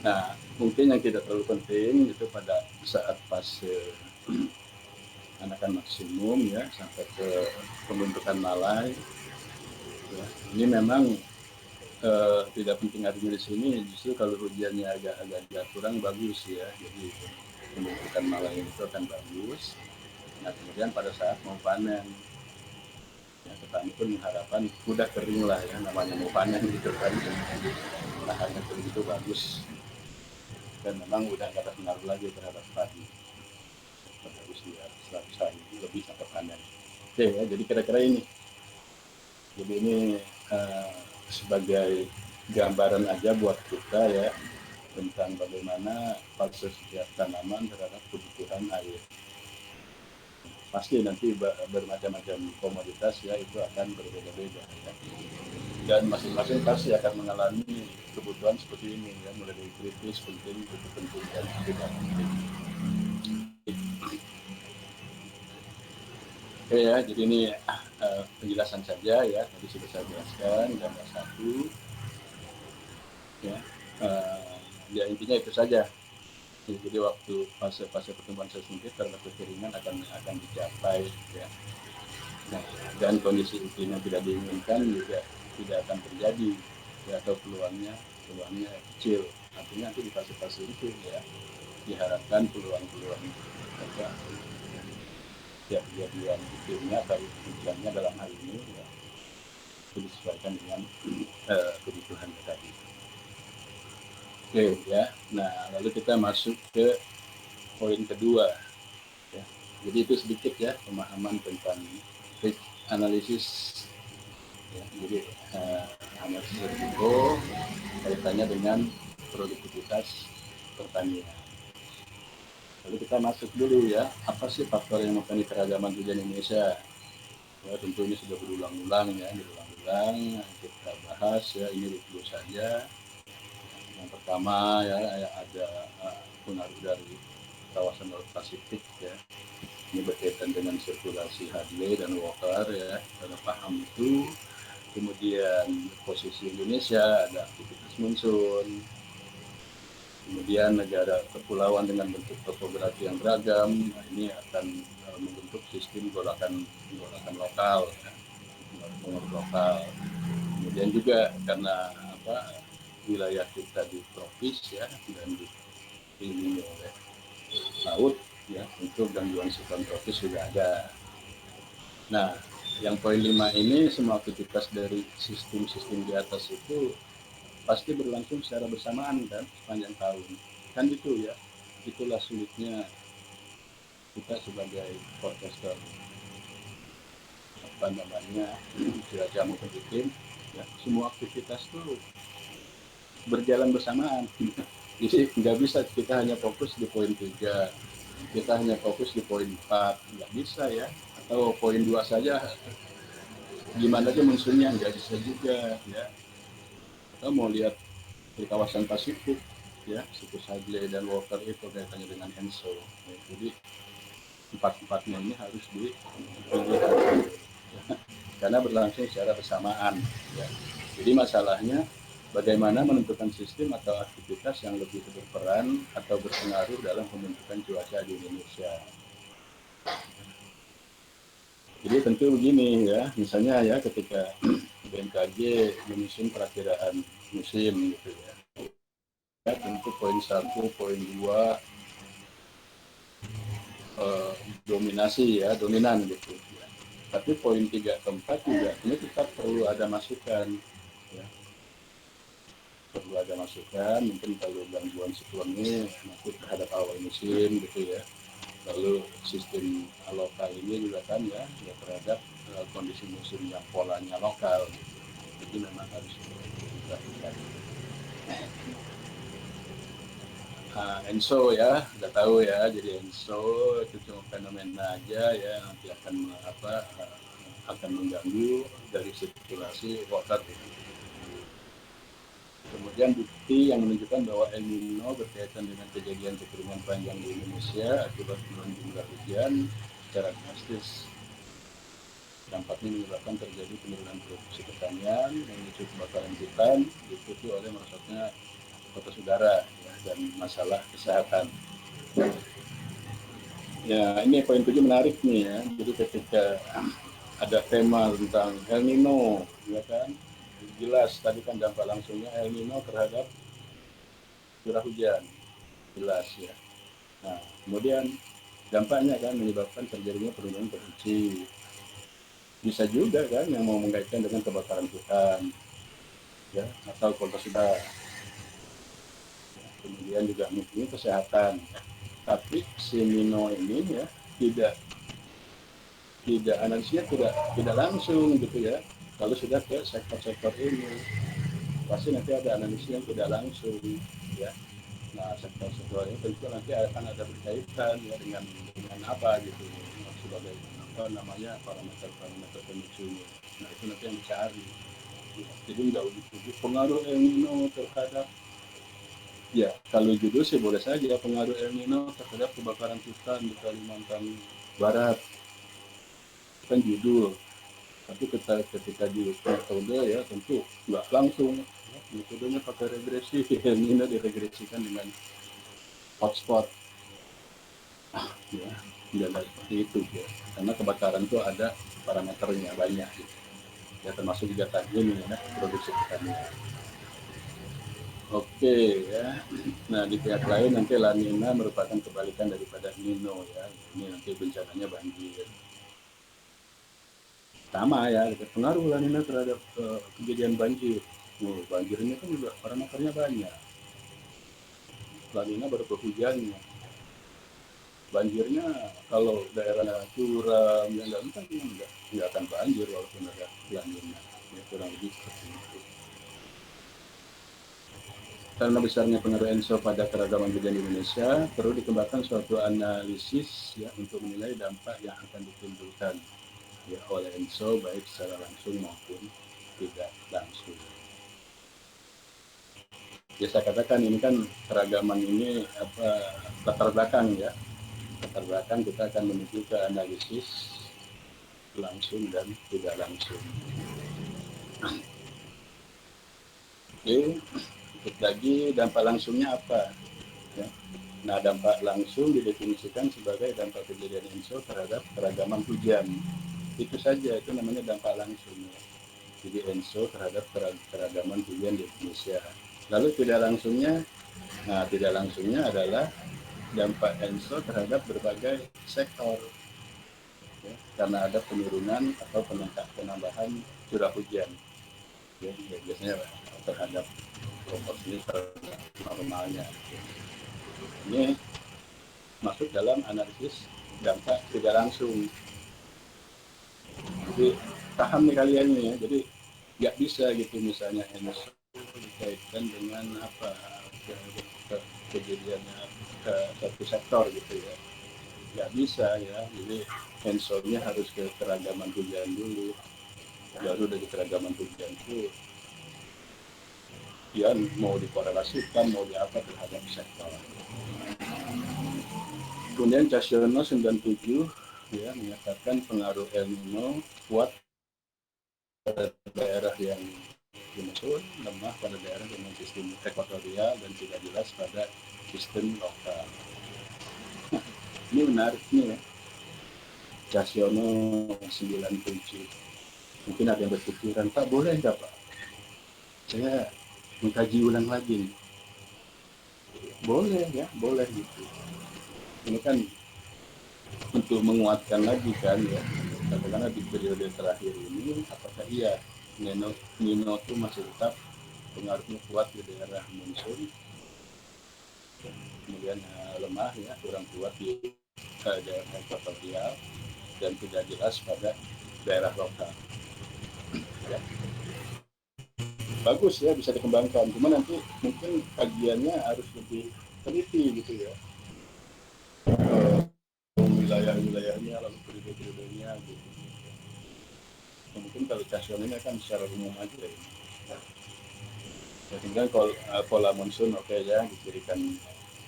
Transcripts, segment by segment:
Nah, mungkin yang tidak terlalu penting itu pada saat fase anakan maksimum ya sampai ke pembentukan malai. Ya. Ini memang tidak penting artinya di sini, justru kalau hujannya agak kurang bagus ya, jadi pembentukan malai itu akan bagus. Nah kemudian pada saat mau panen, ya petani pun mengharapkan udah kering lah ya, namanya mau panen gitu kan, jadi lahannya kering itu bagus dan memang udah nggak ada pengaruh lagi terhadap padi pada usia 100 hari lebih sampai panen. Oke ya, jadi kira-kira ini. Jadi ini uh, sebagai gambaran aja buat kita ya tentang bagaimana fase setiap tanaman terhadap kebutuhan air. Pasti nanti bermacam-macam komoditas ya itu akan berbeda-beda ya. Dan masing-masing pasti akan mengalami kebutuhan seperti ini ya, mulai dari kritis, penting, cukup penting dan tidak penting. Oke ya, jadi ini penjelasan saja ya, tadi sudah saya jelaskan gambar satu ya. Ya intinya itu saja. Jadi waktu fase-fase pertumbuhan sesungguhnya terhadap kekeringan akan dicapai ya. Nah, dan kondisi iklim yang tidak diinginkan juga tidak akan terjadi ya, atau peluangnya kecil. Artinya nanti di fase-fase itu ya diharapkan peluang-peluang apa ya kejadian iklimnya atau hujannya dalam hal ini ya itu disesuaikan dengan kebutuhannya tadi. Oke ya. Nah lalu kita masuk ke poin kedua. Ya. Jadi itu sedikit ya pemahaman tentang risk analisis. Ya, jadi analisis risiko kaitannya dengan produktivitas pertanian. Lalu kita masuk dulu ya, apa sih faktor yang mempengaruhi keragaman hujan Indonesia? Ya, tentu ini sudah berulang-ulang ya, kita bahas ya, ini dulu saja. Yang pertama ya ada pengaruh dari kawasan Laut Pasifik ya. Ini berkaitan dengan sirkulasi Hadley dan Walker ya, kita paham itu. Kemudian posisi Indonesia ada aktivitas monsun, kemudian negara kepulauan dengan bentuk topografi yang beragam, nah ini akan membentuk sistem golakan lokal, ya, lokal. Kemudian juga karena wilayah kita di tropis ya dan dikelilingi oleh laut ya, untuk gangguan siklon tropis juga ada. Nah, yang poin 5 ini semua aktivitas dari sistem-sistem di atas itu pasti berlangsung secara bersamaan kan sepanjang tahun. Kan itu ya, itulah sulitnya kita sebagai forecaster cuaca maupun iklim ya, semua aktivitas itu berjalan bersamaan. Jadi nggak bisa kita hanya fokus di poin 3, kita hanya fokus di poin 4, nggak bisa ya. Atau poin 2 saja gimana aja monsunnya nggak bisa juga ya. Kita mau lihat di kawasan Pasifik ya, situs Hadley dan Walker itu kaitannya dengan ENSO ya. Jadi empat-empatnya ini harus dilihat ya, karena berlangsung secara bersamaan ya. Jadi masalahnya bagaimana menentukan sistem atau aktivitas yang lebih berperan atau berpengaruh dalam pembentukan cuaca di Indonesia. Jadi tentu begini ya, misalnya ya ketika BMKG menyusun perakiraan musim gitu ya, tentu poin 1, poin 2 dominan gitu ya. Tapi poin 3 ke 4 juga ini tetap perlu ada masukan ya. Perlu ada masukan, mungkin kalau gangguan siklon ini masuk terhadap awal musim gitu ya. Lalu sistem lokal ini juga kan ya terhadap kondisi musim yang polanya lokal gitu. Jadi memang harus diperhatikan. ENSO ya, udah tahu ya. Jadi ENSO itu cuma fenomena aja ya, nanti akan mengganggu dari sirkulasi water. Kemudian bukti yang menunjukkan bahwa El Nino berkaitan dengan kejadian kekeringan panjang di Indonesia akibat penurunan jumlah hujan secara drastis. Dampaknya menyebabkan terjadi penurunan produksi pertanian, memicu kebakaran hutan, diikuti oleh merosotnya kualitas udara. dan masalah kesehatan. Ya, ini poin 7 menarik nih ya. Jadi ketika ada tema tentang El Nino, ya kan, jelas tadi kan dampak langsungnya El Nino terhadap curah hujan, jelas ya. Nah, kemudian dampaknya kan menyebabkan terjadinya penurunan produksi. Bisa juga kan yang mau mengaitkan dengan kebakaran hutan, ya, atau kualitas udara. Kemudian juga mungkin kesehatan. Tapi si Nino ini ya tidak analisisnya tidak langsung gitu ya. Kalau sudah ke sektor-sektor ini pasti nanti ada analisis yang tidak langsung ya. Nah, sektor-sektor ini tentu nanti akan ada berkaitan ya dengan apa gitu sebagai apa namanya parameter pemicunya. Nah, itu nanti yang dicari. Jadi nggak ujuk-ujuk pengaruh El Nino terhadap, ya kalau judul sih boleh saja pengaruh El Nino terhadap kebakaran hutan di Kalimantan Barat, kan judul. Tapi ketika di metode ya tentu nggak langsung ya, metodenya pakai regresi. El Nino diregresikan dengan hotspot ya, tidak seperti itu ya, karena kebakaran itu ada parameternya banyak gitu. Ya termasuk juga tadi ini ya produksi pertanian. Oke ya. Nah di pihak lain nanti La Nina merupakan kebalikan daripada Nino ya. Ini nanti bencananya banjir. Sama ya, pengaruh La Nina terhadap kejadian banjir. Banjirnya kan juga parameternya banyak. La Nina baru hujannya. Banjirnya kalau daerah curam yang nggak akan banjir walaupun ada La Nina. Ya, kurang lebih seperti itu. Karena besarnya pengaruh ENSO pada keragaman hujan di Indonesia, perlu dikembangkan suatu analisis ya untuk menilai dampak yang akan ditimbulkan ya oleh ENSO baik secara langsung maupun tidak langsung. Ya saya katakan ini kan keragaman ini apa latar belakang ya, latar belakang kita akan menuju ke analisis langsung dan tidak langsung. Oke, ikut lagi dampak langsungnya apa? Ya. Nah, dampak langsung didefinisikan sebagai dampak kejadian ENSO terhadap keragaman hujan. Itu saja, itu namanya dampak langsung. Ya. Jadi ENSO terhadap keragaman hujan di Indonesia. Lalu tidak langsungnya adalah dampak ENSO terhadap berbagai sektor. Ya, karena ada penurunan atau penambahan curah hujan. Ya, biasanya terhadap proporsi normalnya. Ini masuk dalam analisis dampak tidak langsung. Jadi paham nih kalian nih ya. Jadi nggak bisa gitu misalnya ENSO dikaitkan dengan apa kejadiannya ke satu sektor gitu ya. Nggak bisa ya. Jadi ENSO-nya harus ke keragaman hujan dulu. Baru dari keragaman hujan itu ya mau dikorelasikan mau diapa terhadap sektor. Kemudian Caksiono 97 ya menyatakan pengaruh El Nino kuat pada daerah yang dimaksud, lemah pada daerah dengan sistem ekuatorial dan tidak jelas pada sistem lokal. Ini menarik nih ya, Caksiono 97. Mungkin ada yang berpikiran, Pak boleh nggak Pak? Saya mengkaji ulang lagi nih. Boleh ya, boleh gitu. Ini kan untuk menguatkan lagi kan ya, katakanlah di periode terakhir ini apakah iya Nino itu masih tetap pengaruhnya kuat di daerah monsun, kemudian lemah ya kurang kuat di daerah ekuatorial dan tidak jelas pada daerah lokal ya. Bagus ya bisa dikembangkan, cuma nanti mungkin kajiannya harus lebih teliti gitu ya, wilayah-wilayahnya lalu periode-periodenya gitu. Mungkin kalau Caksiono ini kan secara umum aja ya. Ya, tinggal pola monsun oke ya diberikan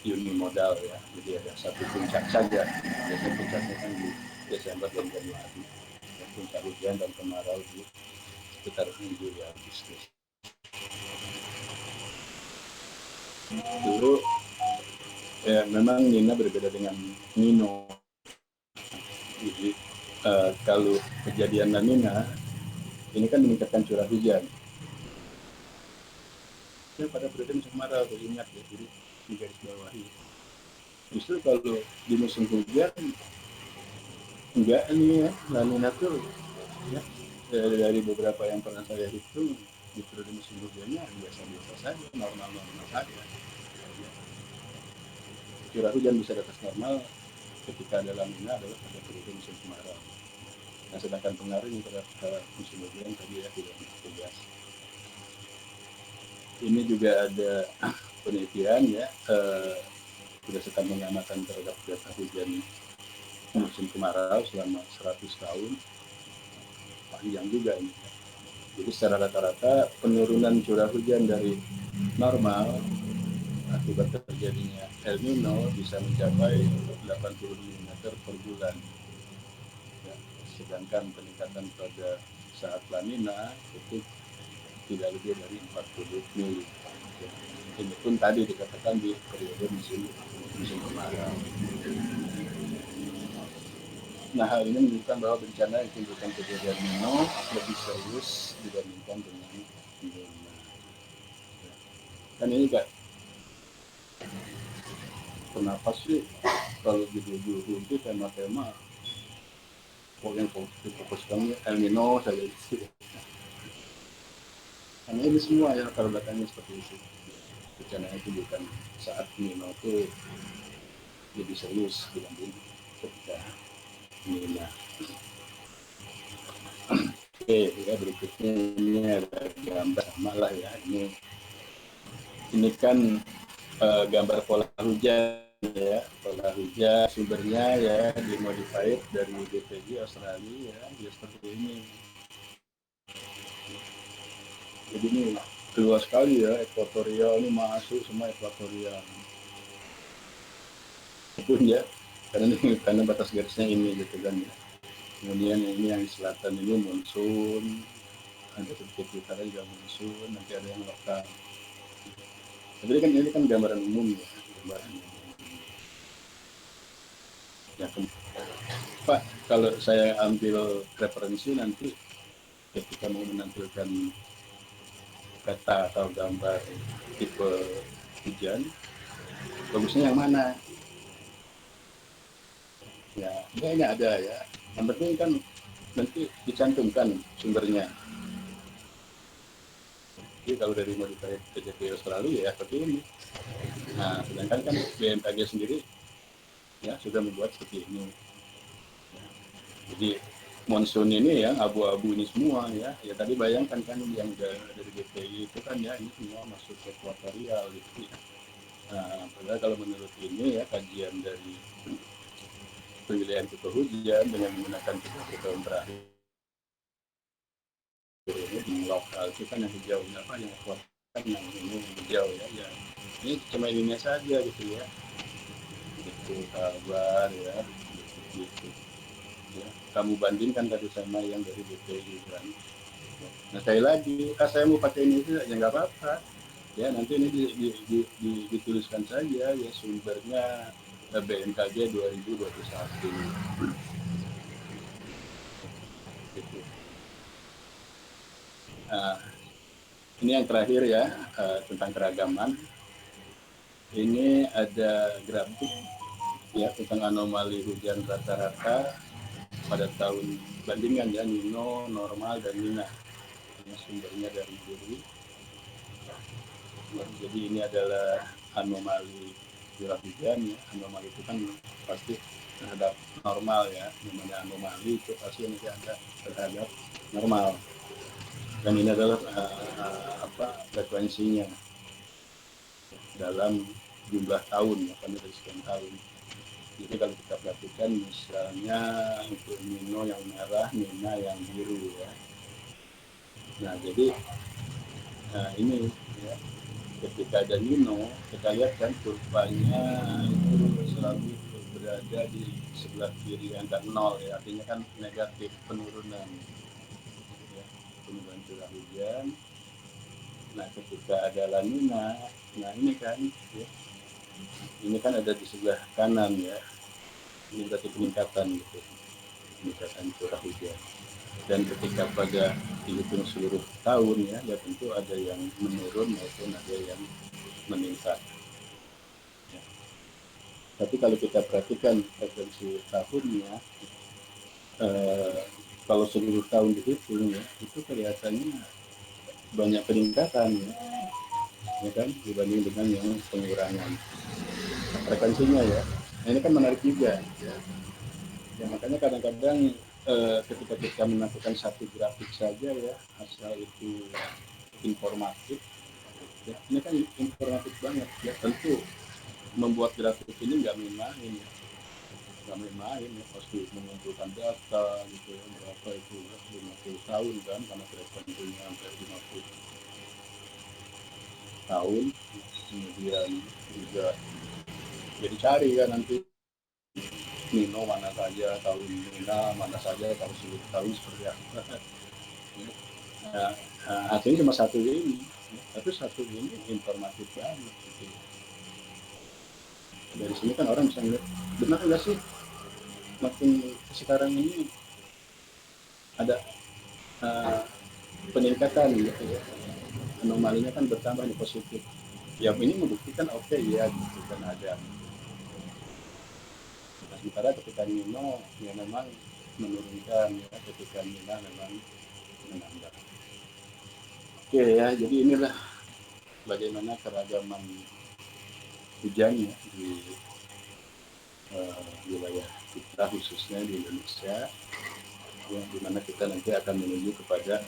uni modal ya, jadi ada satu puncak saja. Biasanya puncaknya kan di Desember dan Januari. Ya, puncak hujan dan kemarau di sekitar Juli Agustus. Dulu Ya, memang Nina berbeda dengan Nino. Jadi kalau kejadian La Nina ini kan meningkatkan curah hujan. Ya, pada periode musim kemarau, ingat ya, jadi di garis bawahi. Justru kalau di musim hujan enggak ini ya, La Nina tuh ya, dari beberapa yang pernah saya hitung di periode musim hujannya biasa-biasa saja, normal-normal saja. Curah hujan bisa di atas normal ketika ada La Nina adalah pada periode musim kemarau. Nah, sedangkan pengaruhnya terhadap musim hujan tadi ya tidak jelas. Ini juga ada penelitian ya, berdasarkan pengamatan terhadap data hujan musim kemarau selama 100 tahun, panjang juga ini. Jadi secara rata-rata penurunan curah hujan dari normal akibat terjadinya El Nino bisa mencapai 80 mm per bulan. Ya, sedangkan peningkatan pada saat La Nina itu tidak lebih dari 40 mili. Ya, ini pun tadi dikatakan di periode musim kemarau. Nah, hal ini menunjukkan bahwa bencana yang timbulkan kejadian Nino lebih serius dibandingkan dengan Nina. Kan ini Kak, kenapa sih kalau judul-judul itu tema-tema yang fokus kami El Nino saja itu. Karena ini semua ya kalau datangnya seperti itu. Bencana itu bukan saat Nino itu lebih serius dibanding ketika Nina. Oke, ya berikutnya ini ada gambar sama lah ya. Ini kan gambar pola hujan ya, pola hujan sumbernya ya dimodified dari BPG Australia ya, dia seperti ini. Jadi ini luas sekali ya, ekuatorial ini masuk semua ekuatorial. Pun ya, karena batas garisnya ini gitu kan ya. Kemudian ini yang di selatan ini monsun, ada sedikit utara juga monsun, nanti ada yang lokal. Tapi ini kan gambaran umum ya, gambaran umum. Ya, Pak, kalau saya ambil referensi nanti ketika mau menampilkan peta atau gambar tipe hujan, bagusnya yang mana? Ya, ini ada ya. Yang penting kan nanti dicantumkan sumbernya. Jadi kalau dari modifikasi KJP Australia ya seperti ini. Nah, sedangkan kan BMKG sendiri ya sudah membuat seperti ini. Jadi monsun ini ya abu-abu ini semua ya. Ya tadi bayangkan kan yang dari GPI itu kan ya ini semua masuk ke ekuatorial gitu ya. Nah, padahal kalau menurut ini ya kajian dari pemilihan tipe hujan dengan menggunakan tipe tahun terakhir ini di lokal itu kan yang hijaunya apa yang kuat kan yang ini hijau ya, ya ini cuma ininya saja gitu ya, itu kabar ya gitu ya. Kamu bandingkan tadi sama yang dari BPI kan. Nah sekali lagi, saya mau pakai ini ya nggak apa-apa ya, nanti ini dituliskan saja ya sumbernya BMKG 2021 gitu. Nah, ini yang terakhir ya, tentang keragaman. Ini ada grafik ya tentang anomali hujan rata-rata pada tahun bandingan ya, Nino, normal, dan Nina. Ini sumbernya dari diri. Jadi ini adalah anomali curah hujan ya. Anomali itu kan pasti terhadap normal ya. Namanya anomali itu pasti nanti ada terhadap normal. Dan ini adalah frekuensinya dalam jumlah tahun ya, kan dari sekian tahun. Jadi kalau kita perhatikan misalnya untuk Nino yang merah, Nina yang biru ya. Nah jadi ini ya, ketika ada Nino kita lihat kan kurvanya itu selalu berada di sebelah kiri angka 0 ya, artinya kan negatif penurunan ya, penurunan curah hujan. Nah ketika ada La Nina, nah ini kan ya, Ini kan ada di sebelah kanan ya, ini berarti peningkatan gitu, peningkatan curah hujan. Dan ketika pada dihitung seluruh tahun ya, ya tentu ada yang menurun maupun ada yang meningkat. Ya. Tapi kalau kita perhatikan frekuensi tahunnya, eh, kalau seluruh tahun dihitung ya, itu kelihatannya banyak peningkatan ya kan, dibanding dengan yang pengurangan frekuensinya ya. Nah, ini kan menarik juga ya. Ya makanya kadang-kadang ketika kita melakukan satu grafik saja ya, asal itu informatif ya, ini kan informatif banget ya. Tentu membuat grafik ini nggak main-main ya, nggak main-main ya, pasti mengumpulkan data gitu ya, berapa itu ya, 50 tahun kan, karena frekuensinya sampai 50 tahun. Kemudian juga jadi cari kan nanti Nino mana saja tahun Nina mana saja tahun seluruh tahun seperti apa. Nah, hasilnya cuma satu ini, tapi satu ini informatif banget gitu. Dari sini kan orang bisa ngeliat, benar nggak sih makin sekarang ini ada uh, peningkatan gitu ya, anomalinya kan bertambah nih positif. Ya ini membuktikan oke ya gitu kan ada. Nah, sementara ketika Nino ya memang menurunkan ya, ketika Nina memang menambah. Oke ya, jadi inilah bagaimana keragaman hujan ya di wilayah kita khususnya di Indonesia, yang dimana kita nanti akan menuju kepada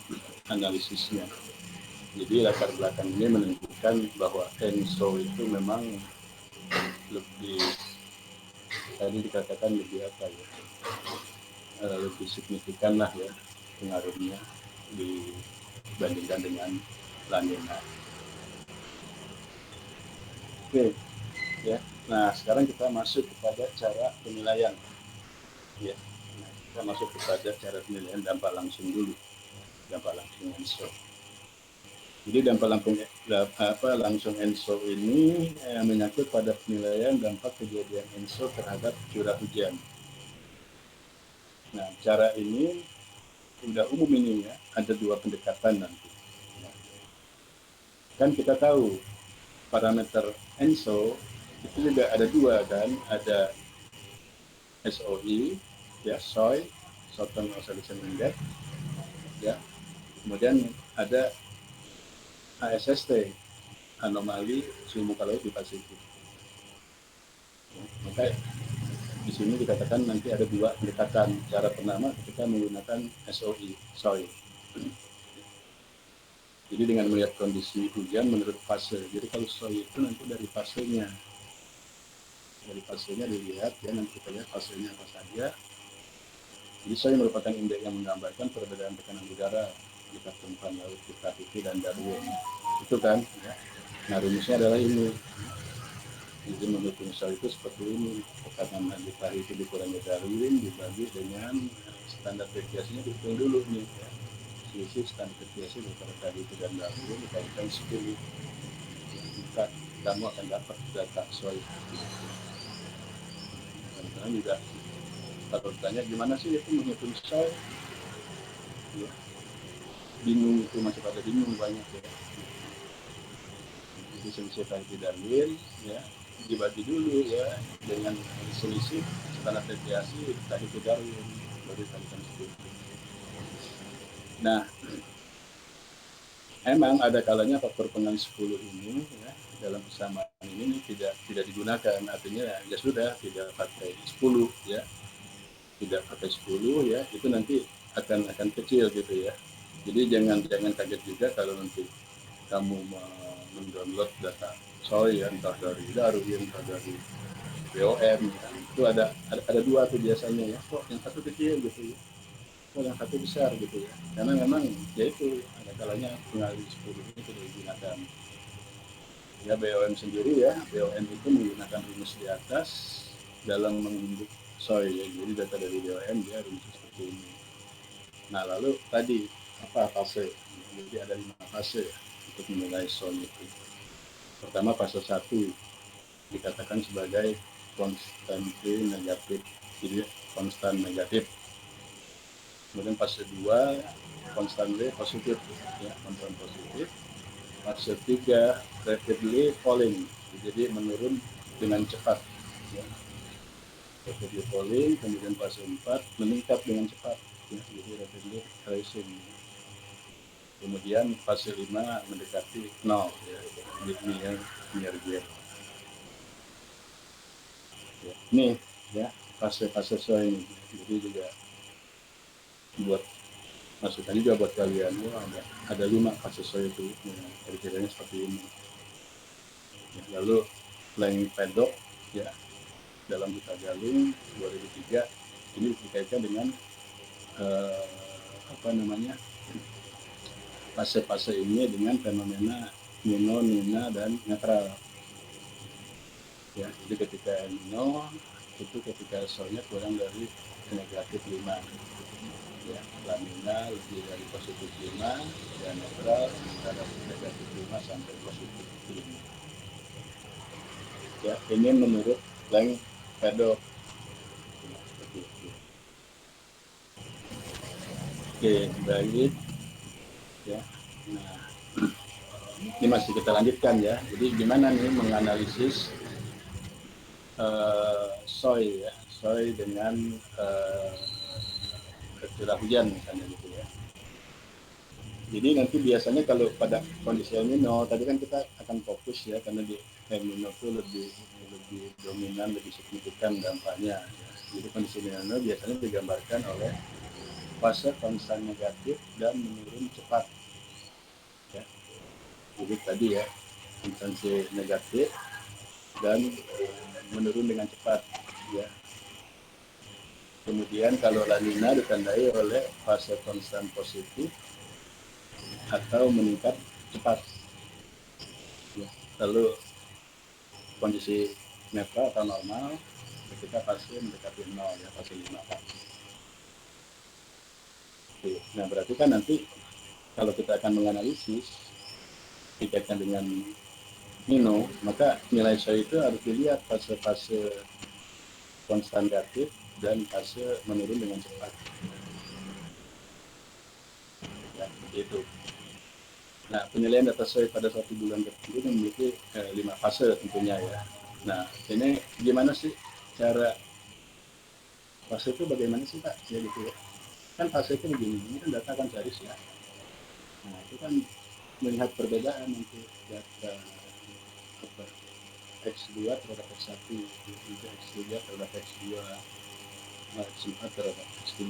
analisisnya. Jadi latar belakang ini menunjukkan bahwa ENSO itu memang lebih, tadi dikatakan lebih apa ya, lebih signifikan lah ya pengaruhnya dibandingkan dengan La Nina. Oke, ya. Nah sekarang kita masuk kepada cara penilaian. Ya, nah, kita masuk kepada cara penilaian dampak langsung dulu, dampak langsung ENSO. Jadi dampak langsung ENSO ini menyangkut pada penilaian dampak kejadian ENSO terhadap curah hujan. Nah, cara ini sudah umum ini ya, ada dua pendekatan nanti. Kan kita tahu parameter ENSO itu juga ada dua kan, ada SOI, ya SOI, Southern Oscillation Index, ya. Kemudian ada ASST, anomali suhu muka laut di Pasifik. Ya, maka di sini dikatakan nanti ada dua pendekatan. Cara pertama ketika menggunakan SOI, SOI. Jadi dengan melihat kondisi hujan menurut fase. Jadi kalau SOI itu nanti dari fasenya. Dari fasenya dilihat ya, nanti kita lihat fasenya apa saja. Jadi SOI merupakan indeks yang menggambarkan perbedaan tekanan udara di permukaan laut, di Pasifik dan Darwin. Itu kan ya. Nah rumusnya adalah ini. Jadi menurut misal itu seperti ini, tekanan di pari itu dikurangi Darwin dibagi dengan standar deviasinya dihitung dulu nih ya. Selisih standar deviasi daripada tadi itu dan Darwin dikalikan 10, maka kamu akan dapat data sesuai. Dan juga kalau ditanya gimana sih itu menghitung soal, ya, bingung itu masih pada bingung banyak ya. Jadi selisih tadi Darwin ya dibagi dulu ya dengan selisih standar deviasi tadi itu Darwin baru dikalikan 10. Nah, emang ada kalanya faktor pengen 10 ini ya dalam persamaan ini tidak digunakan, artinya ya sudah tidak pakai 10 ya, tidak pakai 10 ya, itu nanti akan kecil gitu ya. Jadi jangan kaget juga kalau nanti kamu mendownload data soy ya, entah dari Darwin entah dari BOM ya. Itu ada dua tuh biasanya ya, kok yang satu kecil gitu ya, yang satu besar gitu ya, karena memang ya itu ada kalanya pengalih 10 ini tidak digunakan ya. BOM sendiri ya, BOM itu menggunakan rumus di atas dalam mengunduh soil ya. Jadi data dari BOM dia rumus seperti ini. Nah lalu tadi apa fase, jadi ada 5 fase ya, untuk menilai soil itu. Pertama fase 1 dikatakan sebagai konstante negatif, jadi konstan negatif. Kemudian fase 2 konstante positif, ya, konstan positif. Fase 3 rapidly falling, jadi menurun dengan cepat, ya. Rapidly falling. Kemudian fase 4 meningkat dengan cepat, ya, jadi rapidly rising. Kemudian fase 5 mendekati 0, ya, near zero. Ya, ini ya fase-fase soy ini. Jadi juga buat masukannya juga buat kalian, ya, ada 5 fase soy itu, ya, kriterianya seperti ini. Ya, lalu flying paddock, ya, dalam Buta Galung 2003 ini dikaitkan dengan fase-fase ini dengan fenomena Nino, Nina, dan netral. Ya, jadi ketika Nino itu ketika soalnya kurang dari negatif 5, ya, lamina lebih dari positif 5, dan netral antara negatif 5 sampai positif 5. Ya, ini menurut Flying Paddock. Oke, baik, ya. Nah, ini masih kita lanjutkan, ya. Jadi gimana nih menganalisis soy, ya, soy dengan curah hujan misalnya gitu, ya. Jadi nanti biasanya kalau pada kondisi El Nino tadi kan kita akan fokus, ya, karena di El Nino itu lebih dominan, lebih signifikan dampaknya, ya. Jadi kondisi El Nino biasanya digambarkan oleh fase konstan negatif dan menurun cepat, ya. Jadi tadi, ya, intensi negatif dan menurun dengan cepat, ya. Kemudian kalau La Nina ditandai oleh fase konstan positif atau meningkat cepat, ya. Lalu kondisi netral atau normal ketika fase mendekati 0, ya, fase 5 kan. Oke. Nah, berarti kan nanti kalau kita akan menganalisis dikaitkan dengan Nino, maka nilai soy itu harus dilihat fase-fase konstan negatif dan fase menurun dengan cepat, ya, itu. Nah, penilaian data soy pada satu bulan tertentu memiliki 5 fase tentunya, ya. Nah, ini gimana sih cara fase itu bagaimana sih, Pak? Ya gitu, ya. Kan fase itu begini, ini kan data kan series, ya. Nah, itu kan melihat perbedaan nanti data apa, X2 terhadap X1, X3 terhadap X2, X4 terhadap X3,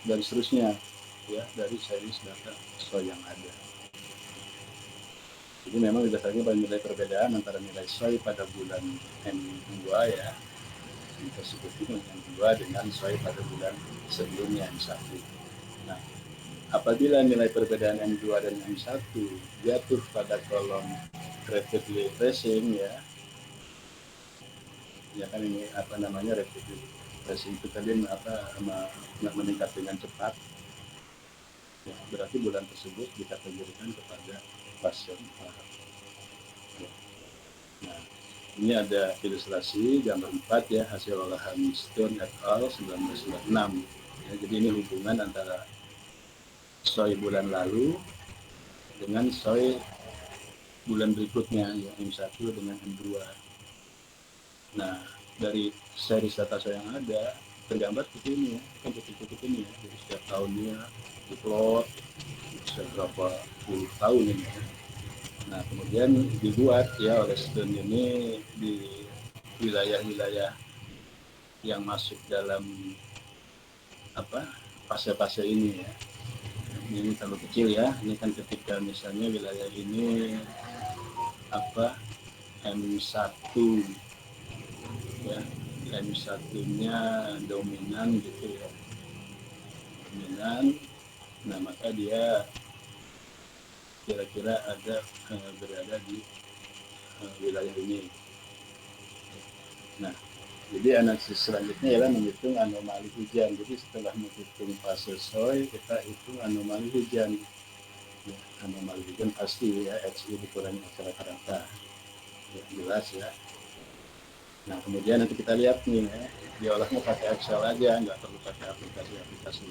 dan seterusnya, ya, dari series data soy yang ada. Jadi memang berdasarkan nilai perbedaan antara nilai soy pada bulan M2, ya, yang tersebut itu M2 dengan soy pada bulan sebelumnya M1. Nah, apabila nilai perbedaan M2 dan M1 jatuh pada kolom rapidly rising, ya, ya kan ini apa namanya rapidly rising itu tadi meningkat dengan cepat, ya, berarti bulan tersebut dikategorikan kepada fase 4. Ya. Nah, ini ada ilustrasi gambar 4, ya, hasil olahan Stone et al. 1996. Ya, jadi ini hubungan antara soy bulan lalu dengan soy bulan berikutnya, ya, M1 dengan M2. Nah, dari seri data soy yang ada tergambar seperti ini, ya, kan titik-titik ini, ya. Jadi setiap tahunnya diplot seberapa puluh tahun ini, ya. Nah, kemudian dibuat, ya, oleh Stone ini di wilayah-wilayah yang masuk dalam apa fase-fase ini, ya. Ini terlalu kecil, ya. Ini kan ketika misalnya wilayah ini apa M1, ya, M1-nya dominan gitu, ya. Dominan. Nah, maka dia kira-kira ada berada di wilayah ini. Nah, jadi analisis selanjutnya ialah menghitung anomali hujan. Jadi setelah menghitung fase soy, kita hitung anomali hujan. Ya, anomali hujan pasti, ya, XI dikurangi X rata-rata. Ya, jelas, ya. Nah kemudian nanti kita lihat nih ya, diolahnya pakai Excel aja, nggak perlu pakai aplikasi-aplikasi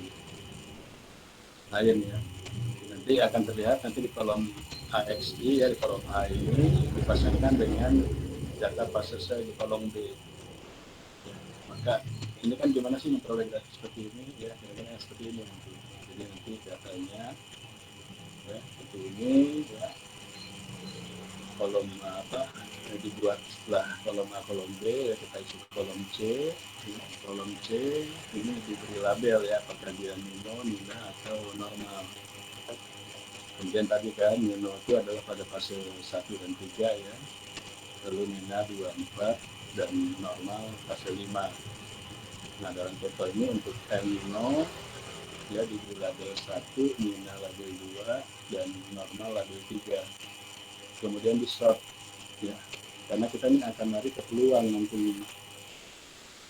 lain ya. Nanti akan terlihat nanti di kolom AXI ya, di kolom A ini dipasangkan dengan data fase di kolom B. Ya, maka ini kan gimana sih memperoleh data seperti ini ya, kira-kira seperti ini nanti. Jadi nanti datanya ya seperti ini ya, kolom apa dibuat setelah kolom A kolom B ya kita isi kolom C ya, kolom C ini diberi label ya apakah dia nino, nina atau normal. Kemudian tadi kan nino itu adalah pada fase 1 dan 3 ya, lalu nina 2, 4 dan normal fase 5. Nah dalam contoh ini untuk nino ya diberi label 1, nina label 2 dan normal label 3. Kemudian di sort ya, karena kita ini akan menarik ke peluang nanti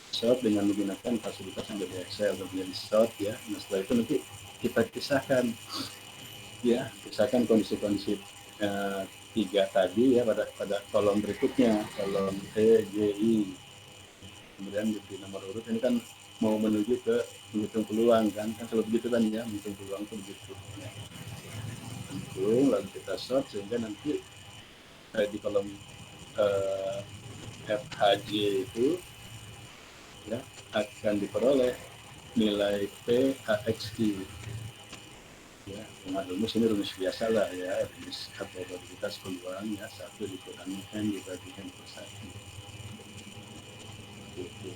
sort dengan menggunakan fasilitas yang dari Excel kemudian di sort ya. Nah setelah itu nanti kita pisahkan ya, pisahkan kondisi-kondisi tiga tadi ya pada kolom berikutnya, kolom E, G, I. Kemudian di nomor urut ini kan mau menuju ke menghitung peluang kan selalu begitu kan ya, menghitung peluang itu begitu ya. Hitung lalu kita sort sehingga nanti di kolom eh, FHJ itu ya akan diperoleh nilai PAXI ya. Nah, rumus ini rumus biasa lah ya, rumus probabilitas peluang ya, 1 dikurangi N dibagi N per 1 gitu.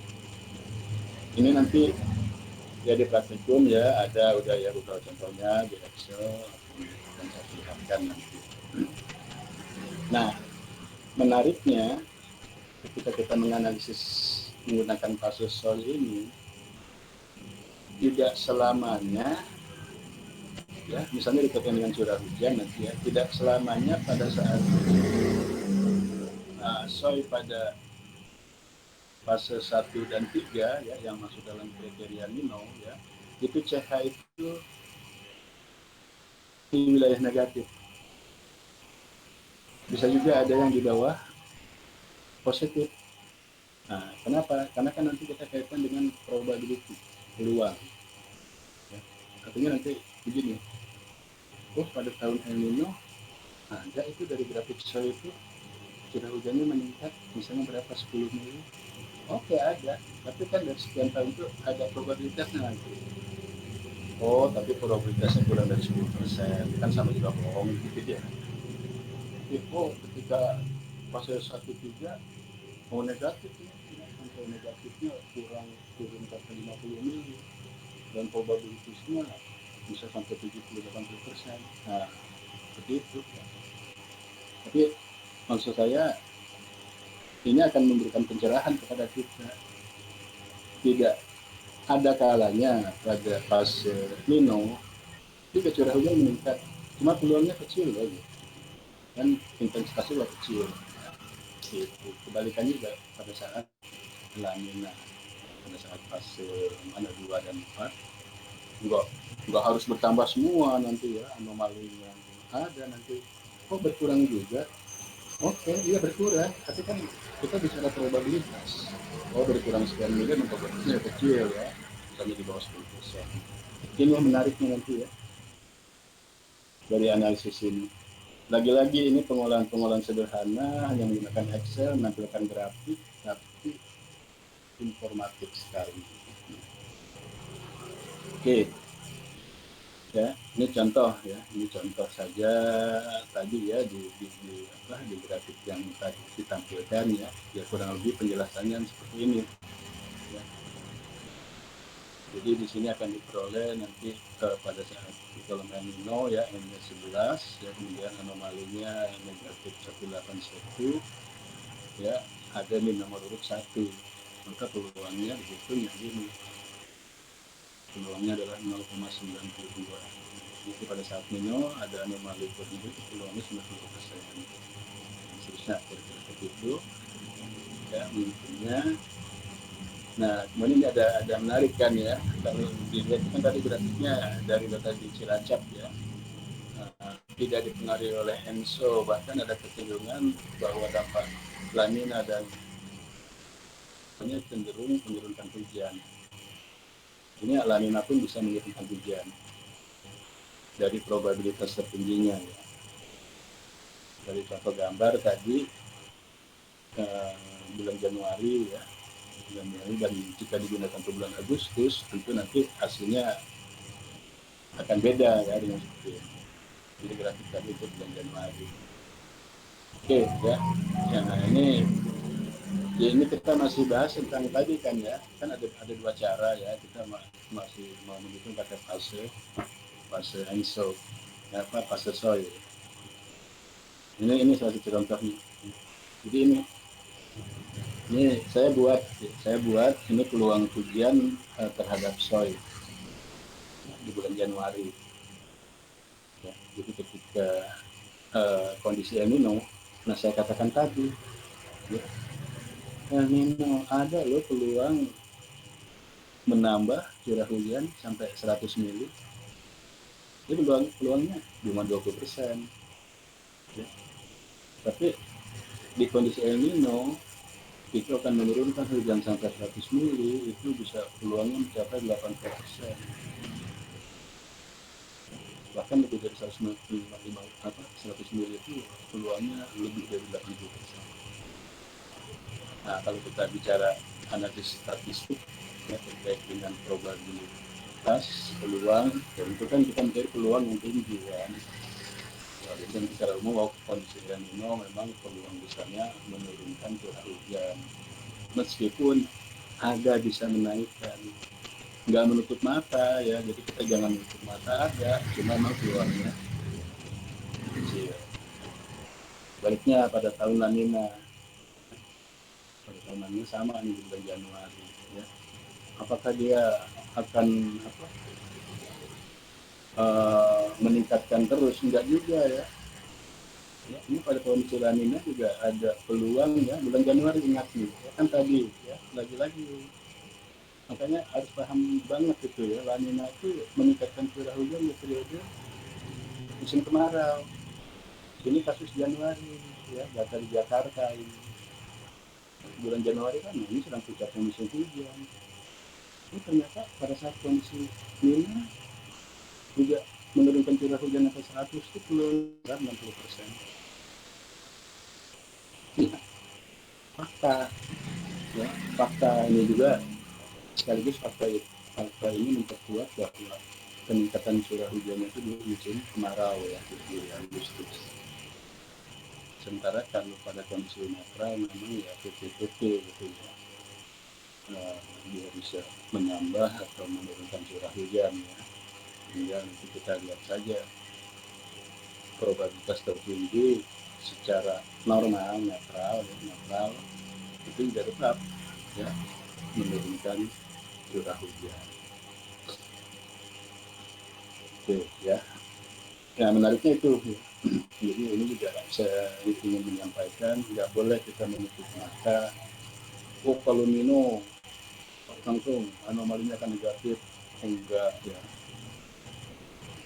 Ini nanti ya di praktikum ya ada udah ya beberapa contohnya di Excel akan saya perlihatkan nanti. Nah menariknya ketika kita menganalisis menggunakan kasus sol ini tidak selamanya ya, misalnya dikaitkan dengan curah hujan nanti ya, tidak selamanya pada saat soil pada fase 1 dan 3 ya yang masuk dalam kriteria Nino ya, itu CH itu di wilayah negatif. Bisa juga ada yang di bawah positif. Nah, kenapa? Karena kan nanti kita kaitkan dengan probability peluang. Ya. Artinya nanti begini, pada tahun El Nino ada itu dari grafik soil itu curah hujannya meningkat misalnya berapa 10 mili. Oke ada, tapi kan dari sekian tahun itu ada probabilitasnya nanti. Oh, tapi probabilitasnya kurang dari 10%, kan sama juga bohong gitu ya. Oh, ketika fase 1 3 mau negatif ya, sampai negatifnya kurang turun sampai 50 mili dan probabilitasnya bisa sampai 70-80%. Nah, seperti itu. Tapi maksud saya ini akan memberikan pencerahan kepada kita. Tidak ada kalanya pada fase Nino itu curah hujan meningkat, cuma peluangnya kecil lagi dan intensitasnya juga kecil. Itu kebalikannya juga pada saat La Nina, pada saat fase mana 2 dan 4 enggak harus bertambah semua nanti ya, anomalinya ada nanti berkurang juga. Oke, iya berkurang, tapi kan kita bicara probabilitas. Berkurang sekian miliar, probabilitasnya kecil ya, misalnya di bawah 10%. Ini yang menariknya nanti ya, dari analisis ini. Lagi-lagi ini pengolahan-pengolahan sederhana yang menggunakan Excel, menampilkan grafik, tapi informatif sekali. Oke, ya ini contoh ya, ini contoh saja tadi ya di grafik yang tadi ditampilkan ya kurang lebih penjelasannya seperti ini ya. Jadi di sini akan diperoleh nanti pada saat di kolom El Nino ya N-nya 11 ya, kemudian anomalinya negatif 181 ya, ada di nomor urut 1, maka peluangnya dihitung yang ini, peluangnya adalah 0,92. Jadi pada saat Nino ada anomali positif, peluangnya 90%. Seterusnya seperti itu ya mungkinnya. Nah kemudian ini ada menarik kan ya, kalau dilihat kan tadi grafiknya dari data di Cilacap ya, tidak dipengaruhi oleh ENSO, bahkan ada kecenderungan bahwa dampak La Nina dan hanya cenderung menurunkan hujan. Ini La Nina pun bisa menurunkan hujan dari probabilitas tertingginya ya. Dari contoh gambar tadi bulan Januari ya, dan jika digunakan untuk bulan Agustus tentu nanti hasilnya akan beda ya dengan seperti ini. Jadi grafik tadi untuk bulan Januari. Oke ya, nah ini kita masih bahas tentang tadi kan ya, kan ada dua cara ya, kita masih mau menghitung pakai fase ENSO, ya, fase soil. Ini salah satu contohnya. Jadi ini saya buat ini peluang hujan terhadap soil di bulan Januari. Ya, jadi ketika kondisi El Nino, nah saya katakan tadi, ya, El Nino ada loh peluang menambah curah hujan sampai 100 mili. Jadi peluangnya cuma 20%. Ya. Tapi di kondisi El Nino itu akan menurunkan hujan sampai 100 mili, itu bisa peluangnya mencapai 80%. Bahkan lebih dari 100 mili itu peluangnya lebih dari 80%. Nah, kalau kita bicara analisis statistik ya, terkait dengan probabilitas peluang, tentu kan kita mencari peluang yang tinggi kan. Dan secara umum kondisi El Nino memang peluang besarnya menurunkan curah hujan, meskipun agak bisa menaikkan, nggak menutup mata ya, jadi kita jangan menutup mata, ada cuma memang peluangnya kecil. Baliknya pada tahun La Nina, pada tahun La Nina sama nih di bulan Januari ya, apakah dia akan meningkatkan terus? Enggak juga ya. Ya, ini pada kondisi La Nina juga ada peluang ya, bulan Januari ingat nih ya, kan tadi ya, lagi-lagi makanya harus paham banget itu ya, La Nina itu meningkatkan curah hujan di periode musim kemarau. Ini kasus Januari ya, data di Jakarta ini bulan Januari kan ini sedang puncaknya musim hujan. Ini ternyata pada saat kondisi Nina juga menurunkan curah hujan sampai 100 itu belum 60%. Ya, fakta ya, fakta ini juga sekaligus fakta ini memperkuat bahwa peningkatan curah hujan itu di musim kemarau ya, di Agustus. Sementara kalau pada kondisi netral memang ya 50-50 gitu ya, dia bisa menambah atau menurunkan curah hujan ya. Hingga nanti kita lihat saja probabilitas tertinggi secara netral itu juga tetap ya menurunkan curah hujan. Oke ya. Nah menariknya itu. Jadi ini juga saya ingin menyampaikan, nggak boleh kita menutup mata. Oh kalau Nino langsung anomalinya akan negatif, enggak ya.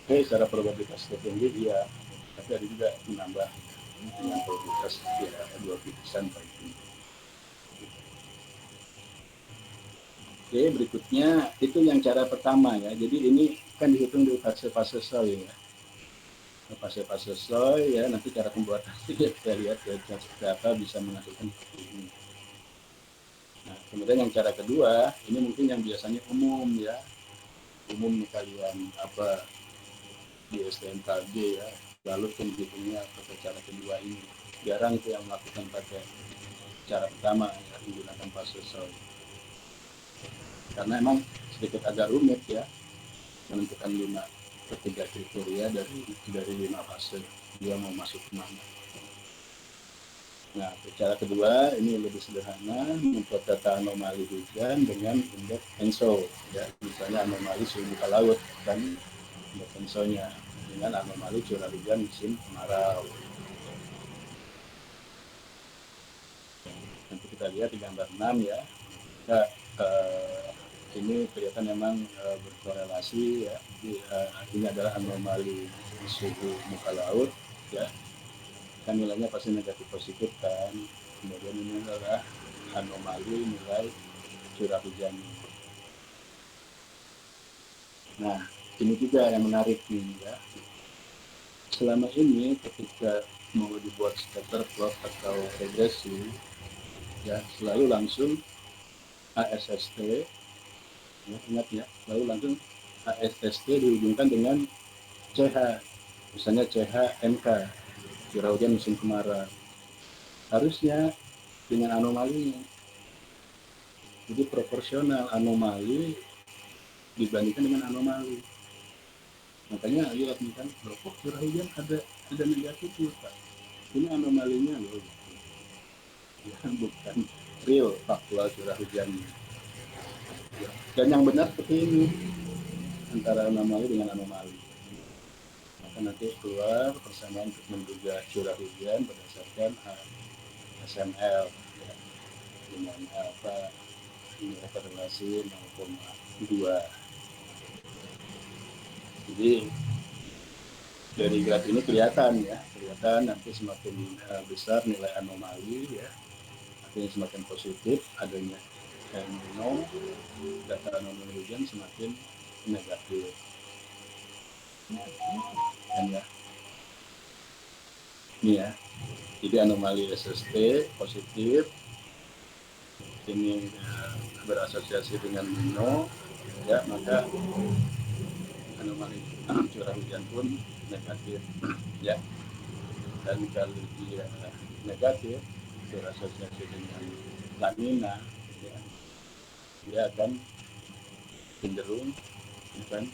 Oke, secara probabilitas tertinggi iya, tapi ada juga menambah dengan probabilitas ya 20% paling tinggi. Oke, berikutnya itu yang cara pertama ya. Jadi ini kan dihitung di fase-fase soil ya. Fase-fase soil ya, nanti cara pembuatannya kita lihat ya, seperti apa bisa menghasilkan seperti ini. Nah, kemudian yang cara kedua, ini mungkin yang biasanya umum ya. Umum kalian apa di STMKG ya, lalu penghitungnya pakai cara kedua ini. Jarang itu yang melakukan pakai cara pertama ya, menggunakan fase soil. Karena emang sedikit agak rumit ya menentukan ketiga kriteria dari 5 fase dia mau masuk kemana. Nah, cara kedua ini lebih sederhana, membuat data anomali hujan dengan indeks ENSO ya, misalnya anomali suhu muka laut dan indeks ENSO-nya dengan anomali curah hujan musim kemarau. Nanti kita lihat di gambar 6 ya. Nah, ini kelihatan memang berkorelasi ya. Ini adalah anomali suhu muka laut ya. Kan nilainya pasti negatif positif kan. Kemudian ini adalah anomali nilai curah hujan. Nah, ini juga yang menarik nih ya. Selama ini ketika mau dibuat scatter plot atau regresi, ya selalu langsung ASST, ya, ingat ya, selalu langsung ASST dihubungkan dengan CH, misalnya CH MK, curah hujan musim kemarau. Harusnya dengan anomalinya, jadi proporsional anomali dibandingkan dengan anomali. Makanya lihat nih kan, kok curah hujan ada negatif Pak. Ini anomalinya loh, ya, bukan real faktual curah hujannya. Ya. Dan yang benar seperti ini, antara anomali dengan anomali. Maka nanti keluar persamaan untuk menduga curah hujan berdasarkan SML, ya, dengan apa nilai korelasi 0,2. Jadi dari graf ini kelihatan nanti semakin besar nilai anomali, ya, artinya semakin positif adanya El Nino, data anomali hujan semakin negatif. Dan ya, ini ya, jadi anomali SST positif, ini berasosiasi dengan Nino, ya, maka anomali curah hujan pun negatif, ya. Dan kalau dia negatif berasosiasi dengan La Nina, ya, dia akan cenderung kan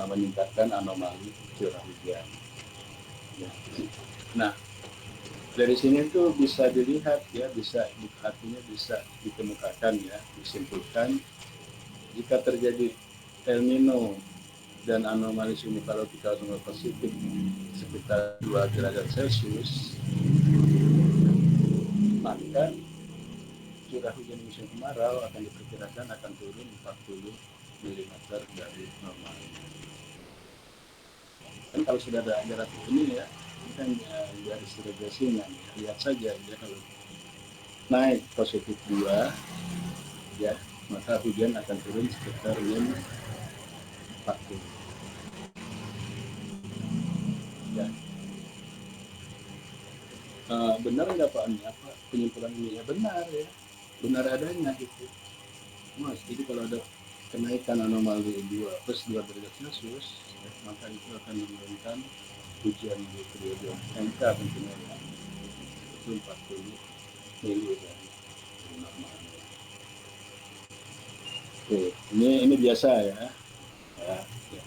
meningkatkan anomali curah hujan, ya. Nah, dari sini tuh bisa dilihat ya, artinya bisa dikemukakan ya, disimpulkan jika terjadi El Nino dan anomali simultaneous Pasifik sekitar 2 derajat Celcius, maka curah hujan musim kemarau akan diperkirakan akan turun 40 mm dari normalnya. Kan kalau sudah ada grafik ini ya, ini kan garis regresinya, lihat saja ya, kalau naik positif 2, ya, maka hujan akan turun sekitar min 40. Ya. Benar nggak Pak? Apa penyimpulan ini? Ya benar ya, benar adanya gitu. Mas, jadi kalau ada kenaikan anomali 2 derajat Celcius, ya, maka itu akan menurunkan hujan di periode MK tentunya ya, itu 40 mili dari normal. Oke, ini biasa ya. Ya, ya.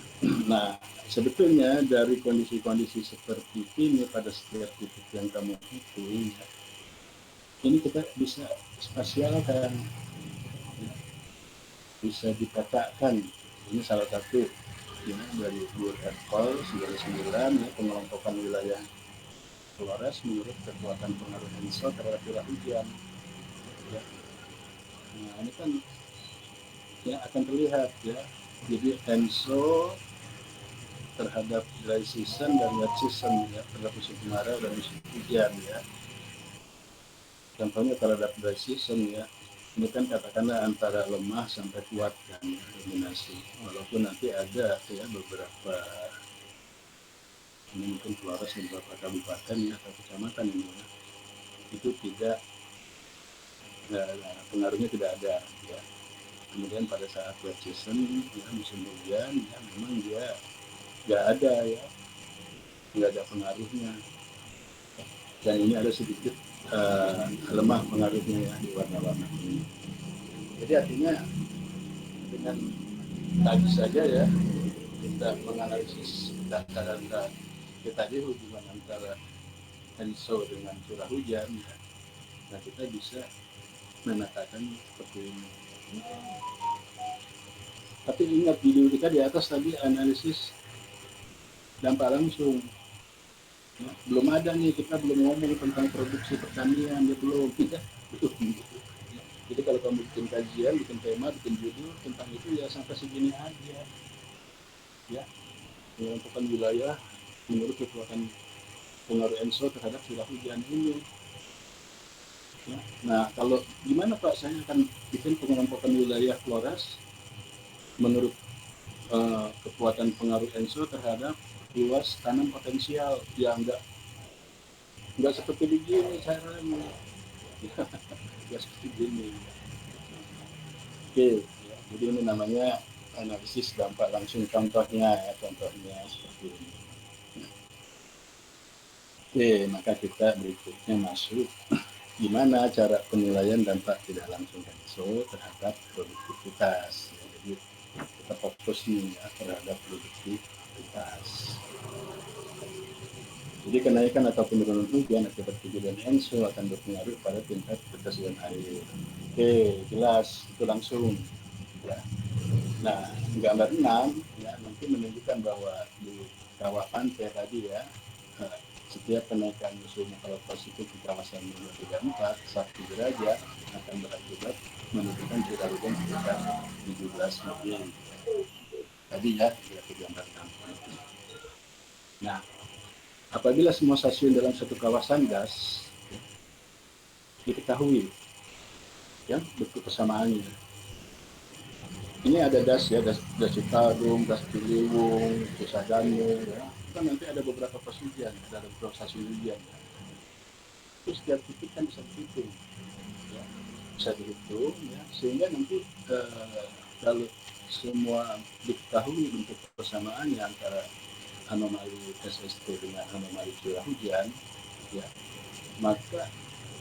Nah, sebetulnya dari kondisi-kondisi seperti ini pada setiap titik yang kamu hitung, ya, ini kita bisa spasialkan, ya, bisa dipetakan. Ini salah satu ya, dari World Earthquake 99 ya, pengelompokan wilayah Flores menurut kekuatan pengaruh ENSO terhadap curah hujan. Ya. Nah, ini kan ya akan terlihat ya. Jadi ENSO terhadap dry season dan wet season ya, terhadap musim kemarau dan musim hujan ya. Contohnya terhadap dry season ya, ini kan katakanlah antara lemah sampai kuat kan ya, dominasi. Walaupun nanti ada ya beberapa, ini mungkin Flores beberapa kabupaten ya atau kecamatan ini ya, itu tidak pengaruhnya tidak ada ya. Kemudian pada saat wet season ya, musim hujan ya, memang dia nggak ada ya, nggak ada pengaruhnya, dan ini ada sedikit lemah pengaruhnya ya di warna-warna ini. Jadi artinya dengan tadi saja ya kita menganalisis data-data kita di hubungan antara ENSO dengan curah hujan ya, nah kita bisa memetakan seperti ini. Tapi ingat video kita di atas tadi analisis dampak langsung. Ya, belum ada nih, kita belum ngomong tentang produksi pertanian, ya belum. Ya, belum. Ya. Jadi kalau kamu bikin kajian, bikin tema, bikin judul tentang itu ya sampai segini aja. Ya, menentukan wilayah menurut kekuatan pengaruh ENSO terhadap curah hujan ini. Ya. Nah, kalau gimana Pak, saya akan bikin pengelompokan wilayah Flores menurut kekuatan pengaruh ENSO terhadap luas tanam potensial yang nggak seperti begini caranya. Nggak seperti begini. Oke, ya. Jadi ini namanya analisis dampak langsung, contohnya ya, contohnya seperti ini. Oke, maka kita berikutnya masuk gimana cara penilaian dampak tidak langsung ENSO terhadap produktivitas. Ya, jadi kita fokus nih ya terhadap produktivitas. Jadi kenaikan atau penurunan hujan akibat kejadian ENSO akan berpengaruh pada tingkat ketersediaan air. Oke, jelas itu langsung. Ya. Nah, gambar 6 ya nanti menunjukkan bahwa di kawah pantai tadi ya, setiap kenaikan suhu muka laut Pasifik di kawasan 234 1 derajat akan berakibat menurunkan curah hujan sekitar 17 mm. Tadi ya, di gambar 6. Nah, apabila semua stasiun dalam satu kawasan gas ya, diketahui ya bentuk persamaannya. Ini ada das ya, das Citarum, das Ciliwung, Cisadane ya. Kan nanti ada beberapa pos hujan, ada beberapa stasiun hujan ya. Terus setiap titik kan bisa dihitung ya. Bisa dihitung ya, sehingga nanti kalau semua diketahui bentuk persamaannya antara anomali SST dengan anomali curah hujan ya, maka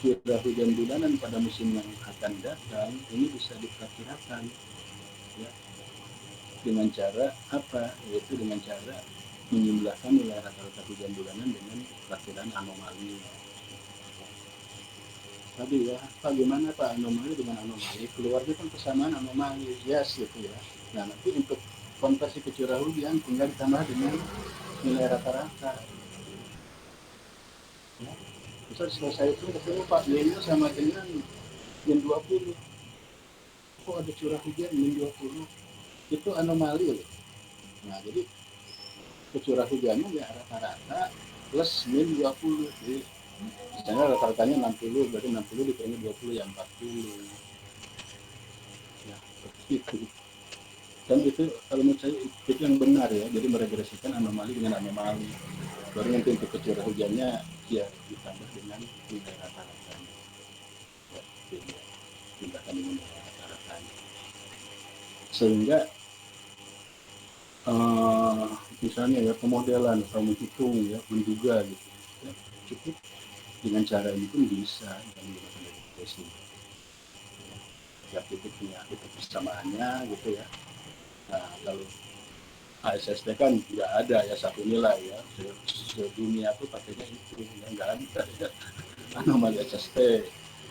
curah hujan bulanan pada musim yang akan datang ini bisa diperkirakan ya, dengan cara apa? Yaitu dengan cara menjumlahkan nilai rata-rata hujan bulanan dengan perakhiran anomali. Tadi ya, bagaimana Pak anomali dengan anomali? Keluarnya kan persamaan anomali, yes gitu ya. Nah nanti untuk konversi ke curah hujan tinggal ditambah dengan nilai rata-rata. Ya. Misal selesai itu ketemu Pak Y-nya sama dengan min 20. Kok ada curah hujan min 20? Itu anomali loh. Nah jadi curah hujannya ya rata-rata plus min 20. Jadi misalnya rata-ratanya 60, berarti 60 dikurangi 20 yang 40. Ya, itu. Dan itu kalau menurut saya itu yang benar ya, jadi meregresikan anomali dengan anomali. Baru nanti untuk curah hujannya ya ditambah dengan nilai rata-ratanya. Ya, ditambahkan dengan nilai rata-ratanya. Sehingga uh, misalnya ya pemodelan atau menghitung ya menduga gitu ya, cukup dengan cara ini pun bisa dan menggunakan regresi ya, itu punya itu persamaannya gitu ya. Nah kalau ASST kan nggak ada ya satu nilai ya, sedunia tuh pakainya itu ya, nggak ada ya. Anomali SST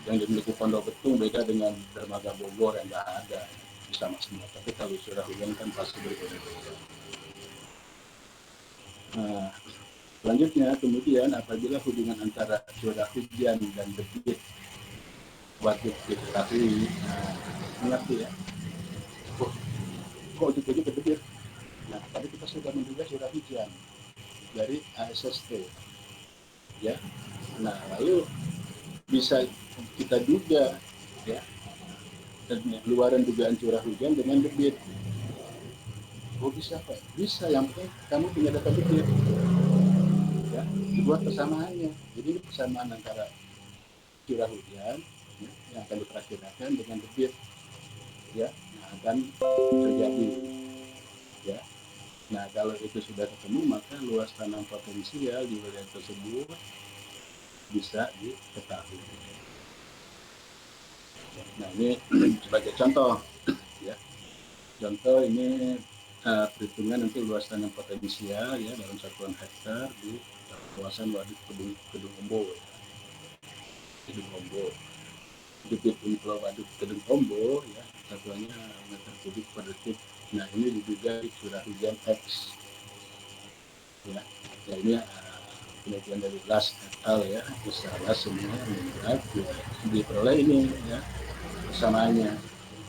yang dimiliki Pondok Betung beda dengan Dermaga Bogor yang nggak ada, sama semua, tapi kalau curah hujan kan pasti berbeda-beda. Nah, selanjutnya, kemudian apabila hubungan antara curah hujan dan debit wajib diketahui, nah, mengerti ya, kok ujung-ujung ke debit. Nah, tadi kita sudah menduga curah hujan dari ASST, ya. Nah, lalu bisa kita duga, ya, dan keluaran dugaan curah hujan dengan debit. Oh bisa Pak? Bisa, yang penting kamu punya data debit, ya, dibuat persamaannya. Jadi ini persamaan antara curah hujan ya, yang akan diperkirakan dengan debit ya, nah, akan terjadi ya. Nah kalau itu sudah ketemu maka luas tanam potensial di wilayah tersebut bisa diketahui. Nah ini sebagai contoh ya, contoh ini perhitungan nanti luas tanam potensial ya dalam satuan hektar di kawasan Waduk Kedung Ombo ya. Kedung Ombo, debit inflow Waduk Kedung Ombo ya satuannya meter kubik per detik. Nah ini diduga curah hujan X ya. Ya ini penelitian dari LAS et al ya, usaha semua menunjukkan ya, diperoleh ini ya persamaannya.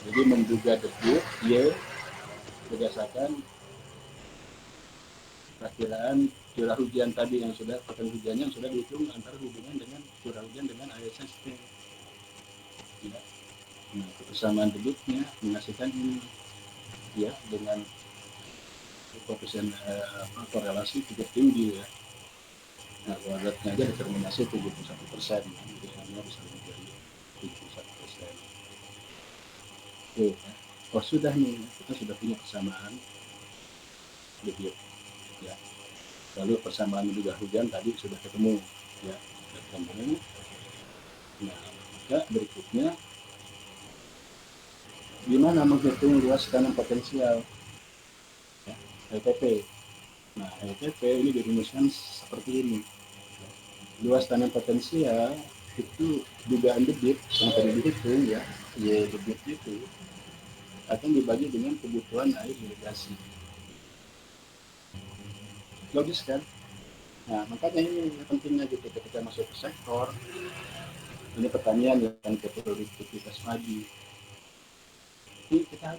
Jadi menduga debit Y berdasarkan perakiraan curah hujan tadi yang sudah hujannya yang sudah dihitung antara hubungan dengan curah hujan dengan ASST Nah, kebersamaan debitnya menghasilkan ini ya dengan koefisien korelasi cukup tinggi ya. Nah, kuadratnya aja determinasi 71%, jadi hanya bisa lebih dari 71%. Oke, ya. Oh sudah nih, kita sudah punya persamaan debit ya. Lalu persamaan juga hujan tadi sudah ketemu ya, sudah ketemu. Nah, maka berikutnya gimana menghitung luas tanam potensial ya, LTP. Nah, LTP ini dirumuskan seperti ini. Luas tanam potensial itu dugaan debit yang tadi dihitung ya, Y debit itu akan dibagi dengan kebutuhan air irigasi. Logis kan? Nah, makanya ini pentingnya gitu ketika masuk ke sektor ini pertanian yang ke produktivitas padi. Ini kita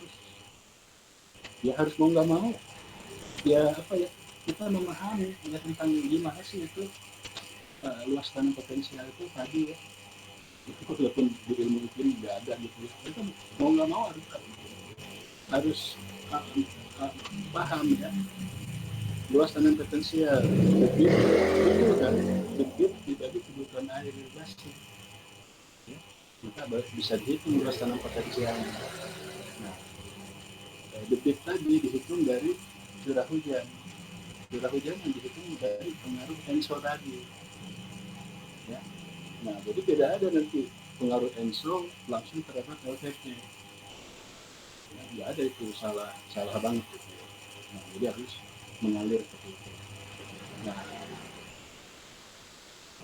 harus mau nggak mau ya apa ya, kita memahami ya tentang gimana sih itu luas tanam potensial itu tadi ya. Itu kok walaupun di ilmu iklim nggak ada gitu ya, kita mau nggak mau harus uh, uh, paham ya luas tanam potensial debit itu kan debit dibagi kebutuhan air irigasi ya, maka bisa dihitung luas tanam potensialnya. Nah, debit tadi dihitung dari curah hujan yang dihitung dari pengaruh ENSO tadi ya. Nah, jadi tidak ada nanti pengaruh ENSO langsung terdapat LTP. Ya, nggak ada, itu salah banget gitu. Nah, jadi harus mengalir seperti itu. Nah,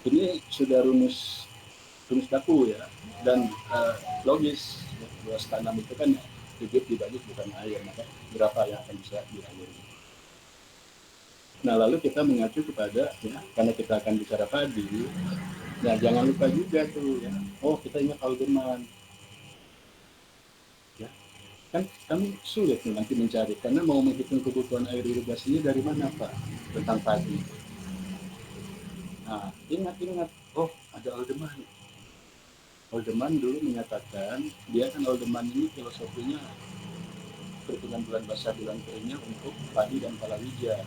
ini sudah rumus baku ya, dan logis ya, luas tanam itu kan bibit dibagi bukan air, maka berapa yang akan bisa dialiri. Nah, lalu kita mengacu kepada ya, karena kita akan bicara padi, nah jangan lupa juga tuh ya, oh kita ingat aldeman ya, kan kami sulit nanti mencari karena mau menghitung kebutuhan air irigasinya dari mana Pak tentang padi. Nah, ingat oh ada aldeman. Aldeman dulu menyatakan dia kan aldeman ini filosofinya perhitungan bulan basah bulan keringnya untuk padi dan palawija.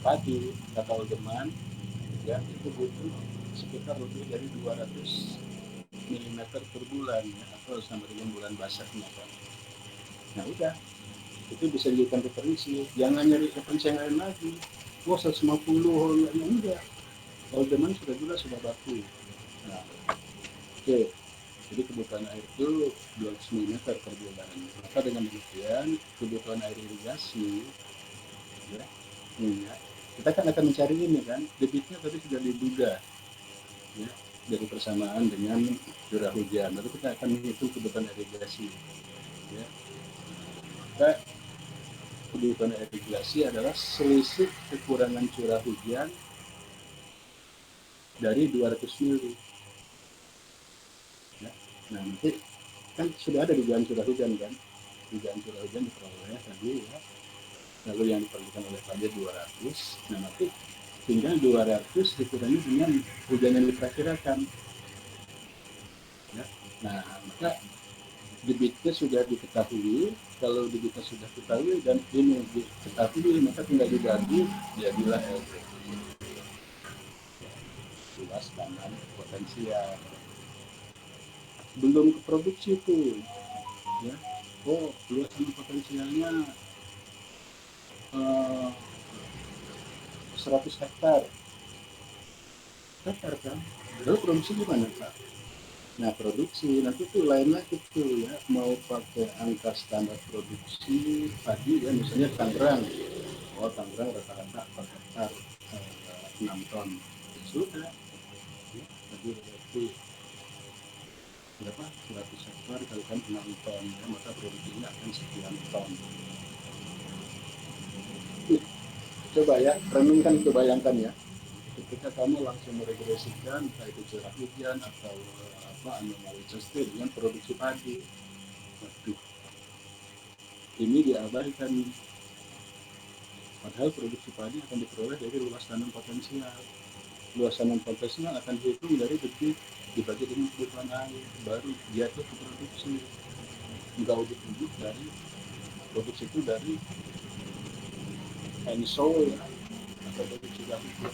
Padi kata aldeman ya itu butuh sekitar lebih dari 200 milimeter per bulan ya, atau sama dengan bulan basahnya kan. Nah udah, itu bisa dijadikan referensi, jangan nyari referensi yang lain lagi. Oh 150 ya enggak, aldeman sudah baku. Nah, oke, jadi kebutuhan air itu 200 mm per bulan. Maka dengan demikian kebutuhan air irigasi ya, ya kita kan akan mencari ini kan, debitnya tadi sudah diduga ya, dari persamaan dengan curah hujan. Lalu kita akan menghitung kebutuhan air irigasi ya. Maka kebutuhan air irigasi adalah selisih kekurangan curah hujan dari 200 mili ya. Nah nanti kan sudah ada dugaan curah hujan kan, dugaan curah hujan diperoleh tadi ya, lalu yang diperlukan oleh pajak 200. Nah nanti tinggal 200 dikurangi dengan hujan yang diperkirakan ya. Nah maka debitnya sudah diketahui, kalau debitnya sudah diketahui dan ini diketahui maka tinggal dibagi jadilah LTP, luas tanam potensial. Belum ke produksi tuh ya, oh luas tanam potensialnya 100 hektar kan, lalu produksi gimana Pak? Nah produksi nanti tuh lain lagi tuh ya, mau pakai angka standar produksi padi ya, misalnya Tangerang, oh Tangerang rata-rata per hektar 6 ton, sudah ya, tadi berarti berapa 100 hektar kali kan 6 ton ya, maka produksinya akan sekian ton. Coba ya renungkan, itu bayangkan ya, ketika kamu langsung meregresikan entah itu curah hujan atau apa anomali cuaca dengan produksi padi. Waduh, ini diabaikan nih. Padahal produksi padi akan diperoleh dari luas tanam potensial. Luas tanam potensial akan dihitung dari debit dibagi dengan kebutuhan air, baru dia tuh produksi. Nggak ujuk-ujuk dari produksi itu dari soil atau produksi dari itu.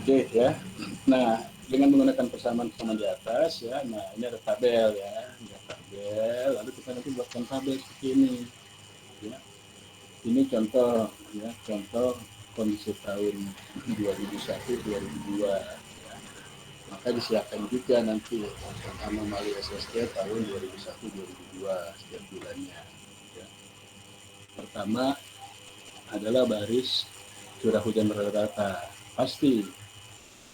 Oke ya. Nah, dengan menggunakan persamaan-persamaan di atas ya, nah ini ada tabel ya, ada tabel. Lalu kita nanti buatkan tabel seperti ini. Ya. Ini contoh ya, contoh kondisi tahun 2001-2002. Ya. Maka disiapkan juga nanti anomali SST tahun 2001-2002 setiap bulannya. Ya. Pertama adalah baris curah hujan rata-rata. Pasti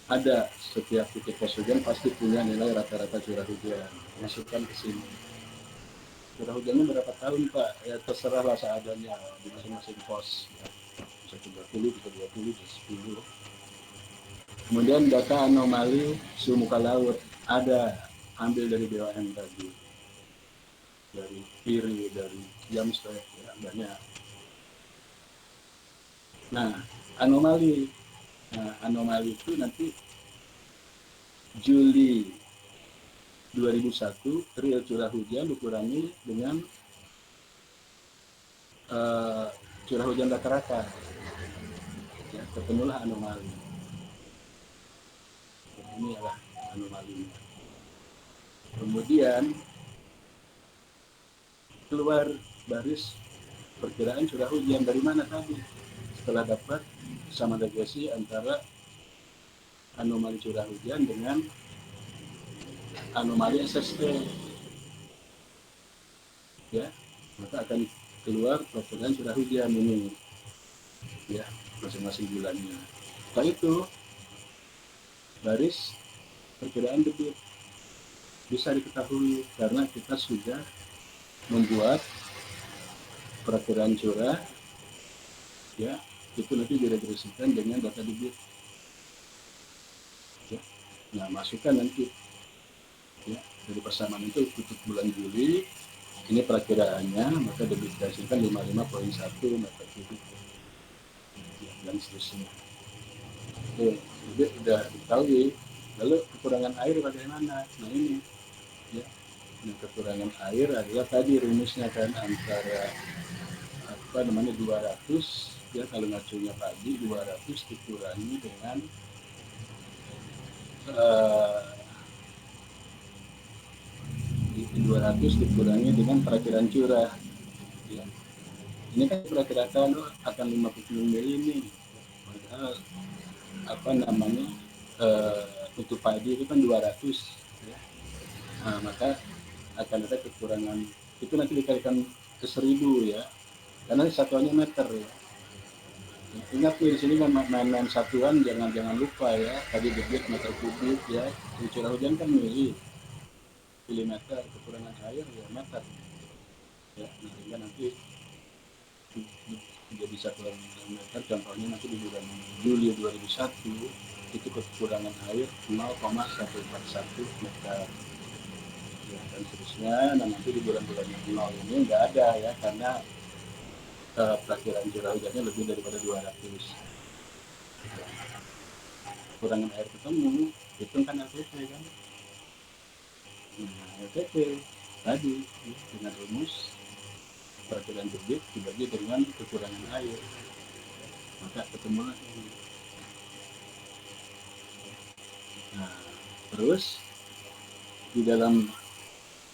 ada setiap titik pos hujan pasti punya nilai rata-rata curah hujan. Masukkan ke sini. Curah hujannya berapa tahun Pak? Ya terserahlah seadanya di masing-masing pos. Ya. Bisa 30, bisa 20, bisa 10. Kemudian data anomali suhu muka laut ada, ambil dari BWM tadi, dari PIRI, dari Jamstek, ya, banyak. Nah, anomali itu nanti Juli 2001 real curah hujan dikurangi dengan curah hujan rata-rata, ya, ketemulah anomali. Ini adalah anomalinya. Kemudian keluar baris perkiraan curah hujan dari mana tadi? Setelah dapat sama deviasi antara anomali curah hujan dengan anomali SST, ya, maka akan keluar perkiraan curah hujan ini, ya, masing-masing bulannya. Setelah itu baris perkiraan debit bisa diketahui karena kita sudah membuat perkiraan curah, ya, itu nanti diregresikan dengan data debit, ya. Nah, masukkan nanti, ya, dari persamaan itu tutup bulan Juli ini perakiraannya, maka debit dihasilkan 55,1 meter kubik, ya, dan seterusnya. Oke, debit sudah diketahui. Lalu kekurangan air bagaimana? Nah ini, ya, nah, kekurangan air adalah tadi rumusnya kan antara 200, ya, kalau ngacunya pagi 200 dikurangi dengan 200 dikurangi dengan perakiraan curah, ya. Ini kan perakiraan akan 50 mili ini, padahal untuk padi itu kan 200, ya. Nah, maka akan ada kekurangan itu nanti dikalikan ke 1000, ya, karena satuannya meter, ya. Ingat nih, di sini kan main-main satuan, jangan lupa ya, tadi debit meter kubik, ya, curah hujan kan milimeter, kekurangan air ya meter, ya. Nah, sehingga nanti menjadi satuan meter. Contohnya nanti di bulan Juli 2001 itu kekurangan air 0,141 meter, ya, dan seterusnya. Nah, nanti di bulan-bulan yang 0 ini nggak ada, ya, karena perakiraan curah hujannya lebih daripada 200, ya. Kekurangan air ketemu, hitungkan LTP kan. Nah, LTP tadi, ya, dengan rumus perakiraan debit dibagi dengan kekurangan air, maka ketemulah ini. Nah, terus di dalam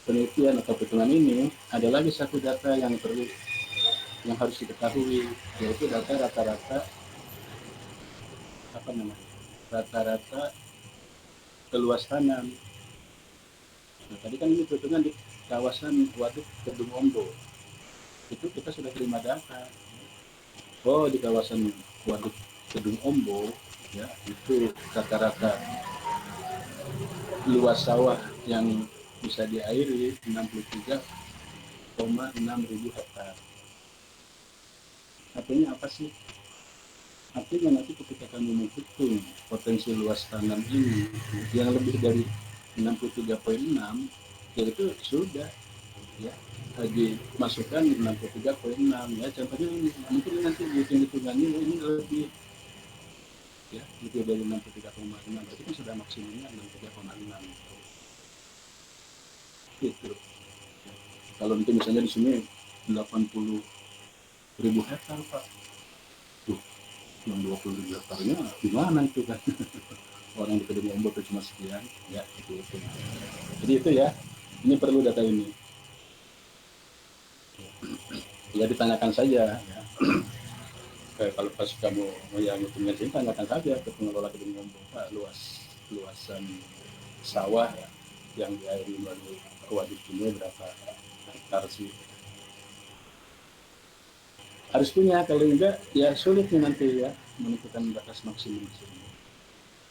penelitian atau perhitungan ini ada lagi satu data yang harus diketahui, yaitu data rata-rata rata-rata keluas tanam. Nah, tadi kan ini perhitungan di kawasan Waduk Kedung Ombo, itu kita sudah terima data. Oh, di kawasan Waduk Kedung Ombo, ya, itu rata-rata luas sawah yang bisa diairi 63,6 ribu hektar. Artinya apa sih? Artinya nanti ketika kami menghitung potensi luas tanam ini yang lebih dari 63,6, yaitu sudah, ya, dimasukkan 63,6, ya. Contohnya ini, mungkin nanti hitung-hitungannya ini lebih, ya, lebih dari 63,6 berarti kan sudah maksimumnya 63,6 gitu. Ya. Kalau nanti misalnya di sini 80.000 hektar Pak, tuh yang 20.000 hektarnya gimana itu kan? Orang di Kediri Ombok cuma sekian, ya itu. Jadi itu ya, ini perlu data ini. Ya ditanyakan saja. Ya. Kalau pas kamu mau yang punya sini, tanyakan saja ke pengelola Kediri Ombok, Pak, luasan sawah ya, yang diairi melalui waduk ini berapa hektar sih? Harus punya, kalau enggak ya sulit nih nanti ya menentukan batas maksimum di sini.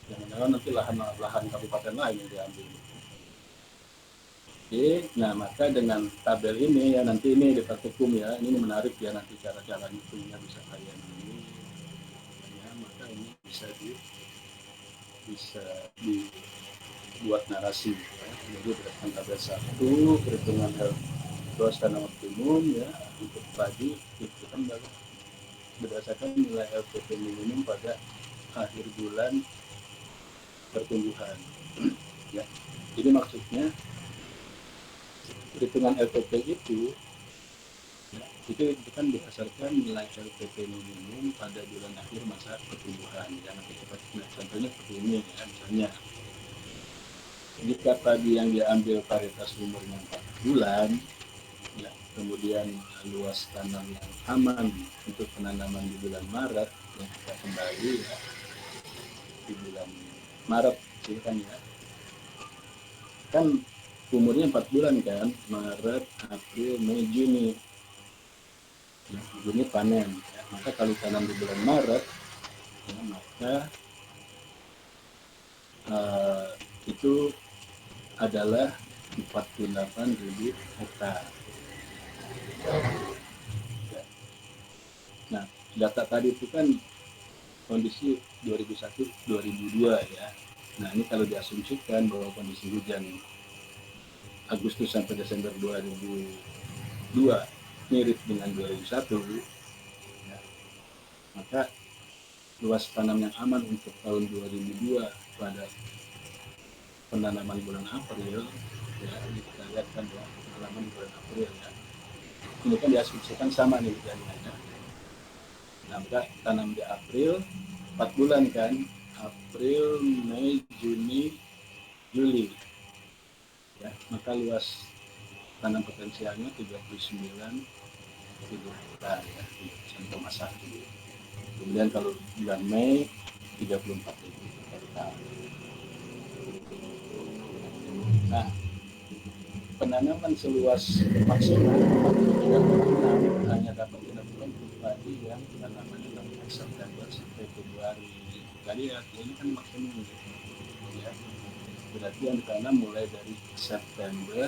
Jangan-jangan nanti lahan kabupaten lain yang diambil. Oke, nah maka dengan tabel ini ya nanti ini dipraktikum ya, ini menarik ya nanti cara-cara hitungnya bisa kayak ini, ya maka ini bisa dibuat narasi ya. Jadi berdasarkan tabel 1 perhitungan luas tanah optimum ya untuk padi itu kan berdasarkan nilai LPP minimum pada akhir bulan pertumbuhan ya. Jadi maksudnya perhitungan LPP itu ya, itu kan berdasarkan nilai LPP minimum pada bulan akhir masa pertumbuhan ya. Nanti kita contohnya seperti ini ya, misalnya jika padi yang diambil varietas umurnya 4 bulan ya, kemudian luas tanam yang aman untuk penanaman di bulan Maret yang kita kembali ya, di bulan Maret itu kan umurnya 4 bulan kan, Maret, April, Mei, Juni ya, Juni panen ya. Maka kalau tanam di bulan Maret ya, maka uh, itu adalah 48.000 hektar ya. Nah data tadi itu kan kondisi 2001-2002 ya. Nah ini kalau diasumsikan bahwa kondisi hujan Agustus sampai Desember 2002 mirip dengan 2001 ya, maka luas tanam yang aman untuk tahun 2002 pada penanaman bulan April ya, ini kita lihat kan ya, penanaman bulan April ya, ini kan diasumsikan sama nih hujannya ya. Nah maka tanam di April 4 bulan kan, April, Mei, Juni, Juli ya, maka luas tanam potensialnya 39.000 hektar ya, 1,1. Kemudian kalau bulan Mei 34.000 hektar. Nah, penanaman seluas maksimal 43,6 hanya dapat dilakukan untuk padi yang penanamannya dari September sampai Februari. Jadi ya, ini kan maksimum ya. Berarti yang ditanam mulai dari September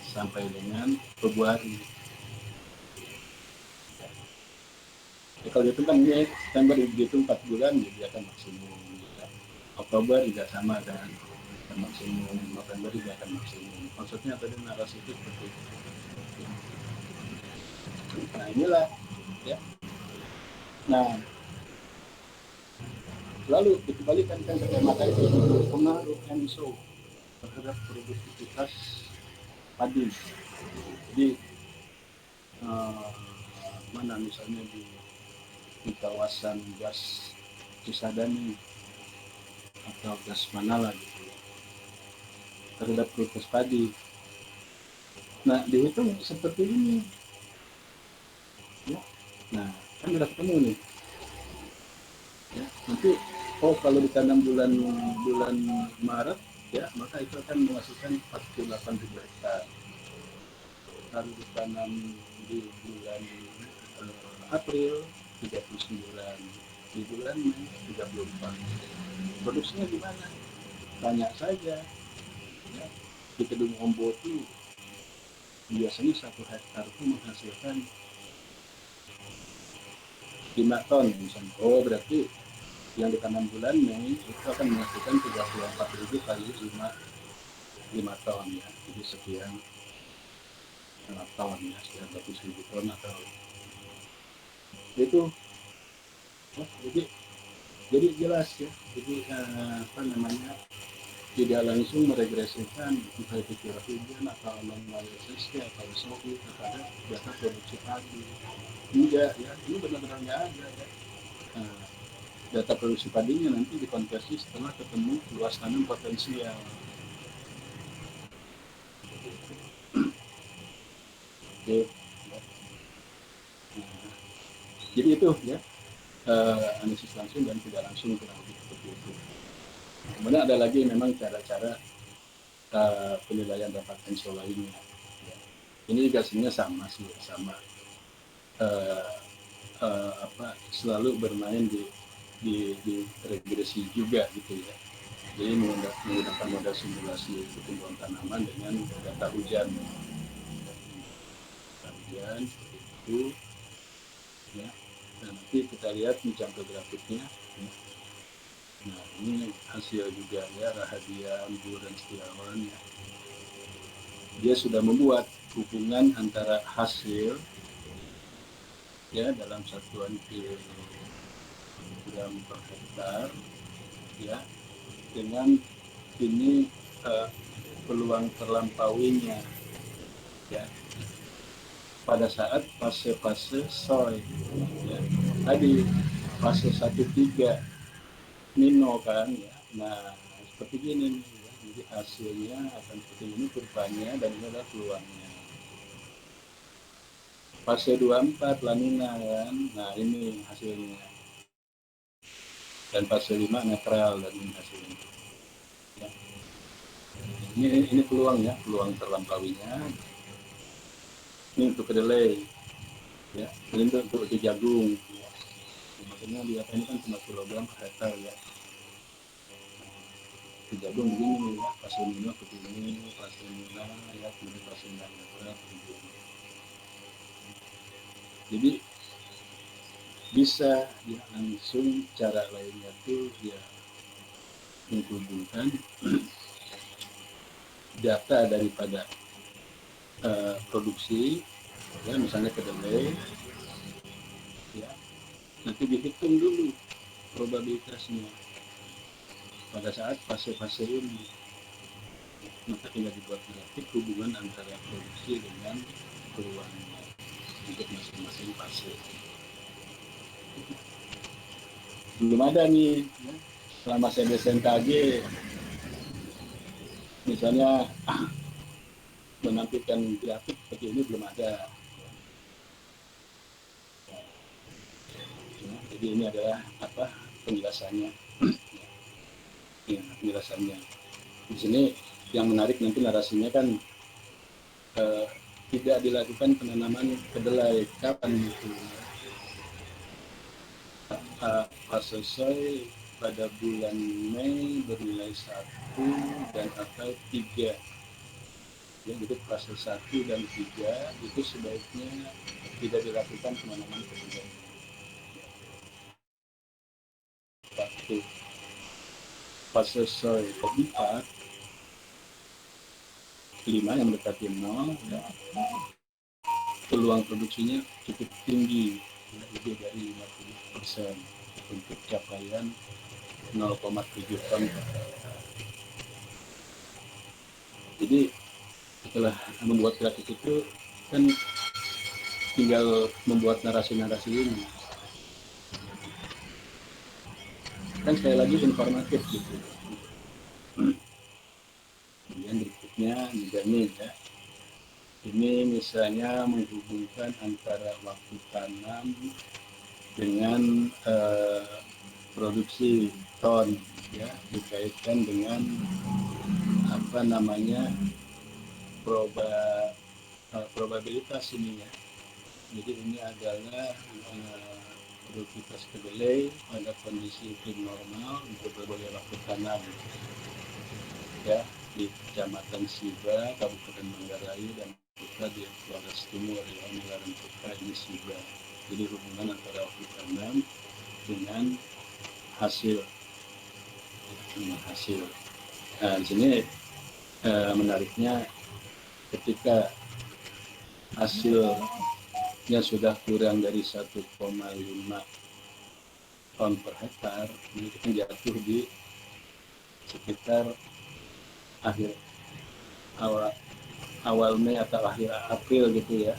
sampai dengan Februari. Ya, kalau itu kan ya, September dihitung 4 bulan jadi akan maksimum ya. Oktober juga sama kan maksimum, November juga akan maksimum. Maksudnya tadi narasi itu seperti itu. Nah inilah ya. Nah lalu dikembalikan kan ke tema tadi, pengaruh MSO terhadap produktivitas padi. Jadi uh, mana misalnya di kawasan gas Cisadane atau gas Manala gitu ya, terhadap produktivitas padi. Nah dihitung seperti ini ya. Nah kan udah ketemu nih ya. Nanti kalau ditanam bulan bulan Maret ya, maka itu akan menghasilkan 48.000 hektar. Lalu ditanam di bulan April 39, di bulan Mei 34. Produksinya gimana? Tanya saja ya. Di Kedung Ombo itu biasanya 1 hektar itu menghasilkan 5 ton misalnya. Oh berarti yang ditanam bulan Mei itu akan menghasilkan 34.000 kali 5 ton ya, jadi sekian ton ya, sekian 100.000 ton atau itu ya, jadi Jadi jelas ya, jadi apa namanya, tidak langsung meregresikan entah itu curah hujan atau anomaly SSC atau SOI terhadap data produksi padi. Enggak ya, ini benar-benar nggak ada ya. Nah, data produksi padinya nanti dikonversi setelah ketemu luas tanam potensial. Oke. Nah, jadi itu ya, analisis langsung dan tidak langsung kurang lebih seperti itu. Kemudian ada lagi memang cara-cara penilaian referensial lainnya. Ya. Ini juga sebenarnya sama sih, sama uh, selalu bermain di regresi juga gitu ya. Jadi menggunakan modal simulasi pertumbuhan tanaman dengan data hujan, seperti itu ya. Dan nanti kita lihat nih contoh grafiknya. Ya. Nah ini hasil juga ya, Rahadian, Bu dan Setiawan ya. Dia sudah membuat hubungan antara hasil ya dalam satuan kilogram per hektar ya dengan ini peluang terlampauinya ya pada saat fase-fase soy ya. Tadi fase 1-3 Nino kan ya. Nah seperti ini nih ya. Jadi hasilnya akan seperti ini kurvanya dan ini adalah peluangnya. Fase 24 lanina kan. Nah ini hasilnya. Dan fase 5 netral dan ini hasilnya. Ya. Ini peluang ya, peluang terlampauinya. Ini untuk kedelai ya, ini untuk jagung ya. Maksudnya dia ini kan cuma kilogram per hektar ya. Di jagung begini ya, pas ini begini, pas ini ya, kemudian pas ini begini. Jadi bisa ya langsung cara lainnya tuh ya menghubungkan data daripada produksi ya misalnya kedelai ya, nanti dihitung dulu probabilitasnya pada saat fase-fase ini, maka tinggal dibuat grafik hubungan antara produksi dengan peluangnya untuk masing-masing fase. Belum ada nih ya, selama saya BSMKG misalnya menampilkan grafik seperti ini belum ada ya, jadi ini adalah apa penjelasannya ya, penjelasannya di sini yang menarik nanti narasinya kan eh, tidak dilakukan penanaman kedelai kapan itu selesai pada bulan Mei bernilai 1 dan atau 3 ya, jadi fase 1 dan 3 itu sebaiknya tidak dilakukan penanaman kedelai. Waktu fase 4 5 yang mendekati 0 ya, peluang produksinya cukup tinggi ya, lebih dari 50% untuk capaian 0,7 ton. Jadi setelah membuat grafik itu kan tinggal membuat narasi-narasi ini kan sekali lagi informatif gitu. Kemudian berikutnya juga nih ya, ini misalnya menghubungkan antara waktu tanam dengan produksi ton ya, dikaitkan dengan apa namanya probabilitas ini ya. Jadi ini adalah produktivitas kedelai pada kondisi iklim normal untuk berbagai waktu tanam ya di Kecamatan Siba, Kabupaten Manggarai dan Kota di Flores Timur ya, Negara Kota ini Siba. Jadi hubungan antara waktu tanam dengan hasil. Nah, di sini menariknya ketika hasilnya sudah kurang dari 1,5 ton per hektar, ini kan jatuh di sekitar akhir awal awal Mei atau akhir April gitu ya.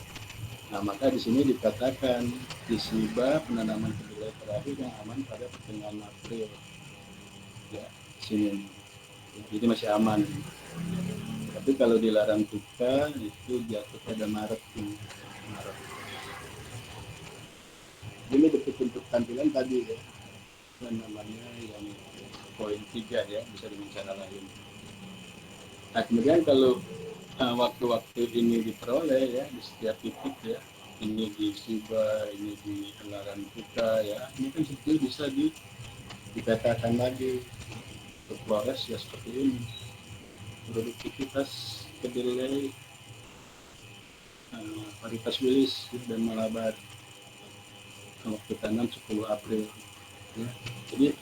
Nah, maka di sini dikatakan Isiba penanaman kedelai terakhir yang aman pada pertengahan April. Ya, sini. Ya, jadi masih aman. Tapi kalau dilarang tuka itu jatuh pada Maret. Maret. Ini bentuk-bentuk tampilan tadi ya, yang namanya yang poin 3 ya, bisa dengan cara lain. Nah, kemudian kalau waktu-waktu ini diperoleh ya di setiap titik ya, ini di Siba, ini di Helaran Kuta ya, ini kan sebetulnya bisa dikatakan lagi untuk Flores ya seperti ini. Produktivitas kedelai varietas Wilis dan Malabar waktu tanam 10 April ya. Jadi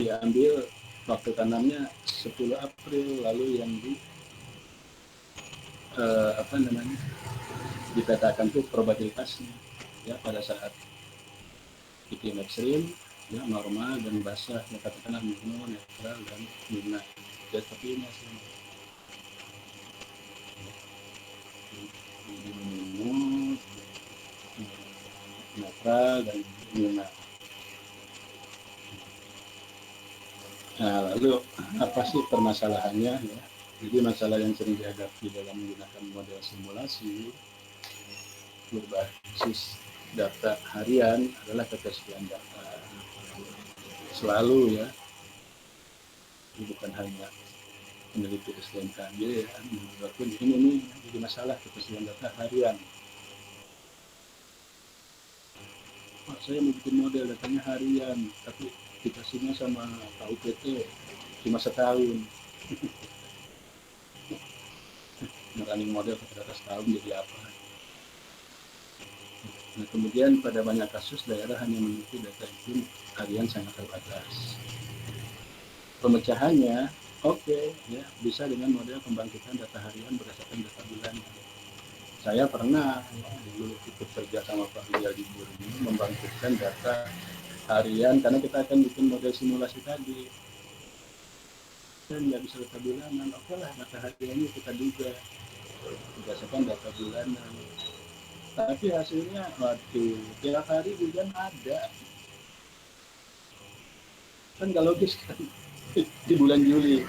diambil waktu tanamnya 10 April, lalu yang apa namanya dipetakan tuh probabilitasnya ya pada saat iklim ekstrim ya normal dan basah ya katakanlah minus, netral dan lunak ya seperti ini hasilnya. Jadi minus, netral dan lunak. Nah, lalu apa sih permasalahannya ya? Jadi masalah yang sering dihadapi dalam menggunakan model simulasi berbasis data harian adalah ketersediaan data. Selalu ya, ini bukan hanya peneliti SDMKG ya, walaupun ini jadi masalah ketersediaan data harian. Pak, saya mau bikin model datanya harian, tapi dikasihnya sama KUPT cuma setahun. Running model pada setahun jadi apa? Nah, kemudian pada banyak kasus daerah hanya memiliki data itu harian sangat terbatas. Pemecahannya ya bisa dengan model pembangkitan data harian berdasarkan data bulanan. Saya pernah dulu ikut kerja sama Pak Ria di Burni membangkitkan data harian karena kita akan bikin model simulasi tadi. Dan nggak bisa data bulanan, oke lah data hariannya kita duga berdasarkan data bulanan. Tapi hasilnya waktu tiap hari hujan ada. Kan nggak logis kan. Di bulan Juli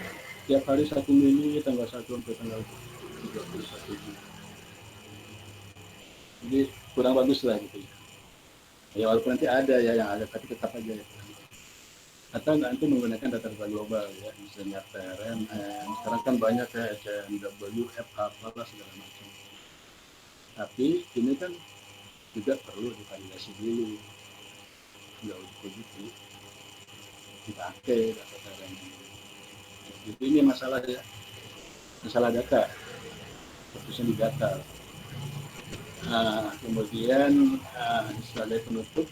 tiap hari 1 mili tanggal 1 sampai tanggal 31 Juli. Jadi kurang bagus lah gitu ya. Ya walaupun nanti ada ya yang ada tapi tetap aja ya. Atau nanti menggunakan data global ya, misalnya TRMM. Sekarang kan banyak ya CMW, FH, segala macam. Tapi ini kan juga perlu divalidasi dulu. Nggak begitu dipakai data TRMM. Jadi ini masalah ya, masalah data, fokusnya di data. Kemudian sebagai penutup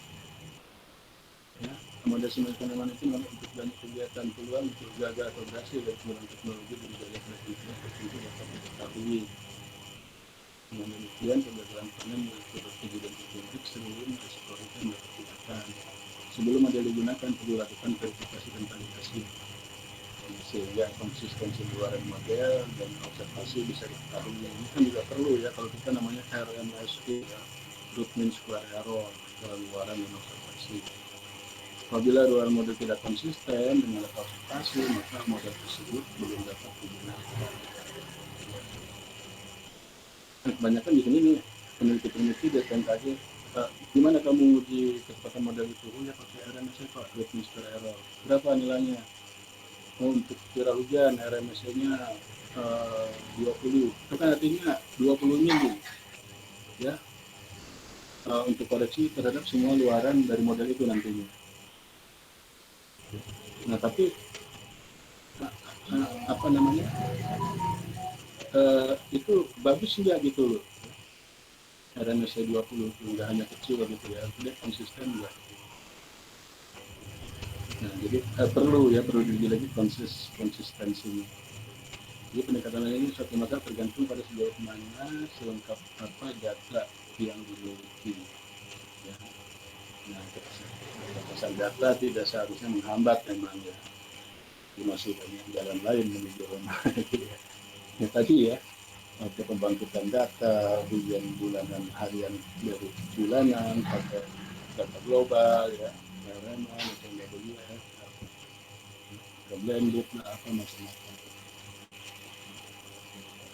ya, akomodasi tanaman itu memang untuk banyak kegiatan peluang untuk gagal atau berhasil dari penggunaan teknologi budidaya kreatifnya tertentu dapat diketahui. Dengan demikian kegagalan panen mengakibatkan kejadian identik sebelum risiko itu diperkirakan. Sebelum model digunakan perlu lakukan verifikasi dan validasi sehingga konsistensi luaran model dan observasi bisa diketahui. Ini kan juga perlu ya kalau kita namanya RMSE ya, root mean square error, luaran dan observasi. Apabila luar model tidak konsisten dengan level observasi, maka model tersebut belum dapat digunakan. Kebanyakan di sini nih peneliti-peneliti dari BMKG, gimana kamu uji kecepatan model itu? Oh ya pakai RMSE Pak, root mean square error. Berapa nilainya? Untuk curah hujan RMSE-nya 20. Itu kan artinya 20 mili ya, untuk koreksi terhadap semua luaran dari model itu nantinya. Nah tapi apa namanya itu bagus nggak gitu loh, RMSE 20 nggak hanya kecil gitu ya, dia konsisten nggak. Nah jadi perlu dilihat lagi konsistensinya. Jadi pendekatan ini suatu mata tergantung pada sejauh mana selengkap apa data yang dimiliki ya. Nah, keterbatasan data tidak seharusnya menghambat memang ya. Masih banyak jalan lain menuju rumah. Ya, tadi ya, ada pembangkitan data, hujan bulanan, harian dari bulanan, pakai data global ya, RMA, misalnya ya, blended lah, apa macam-macam.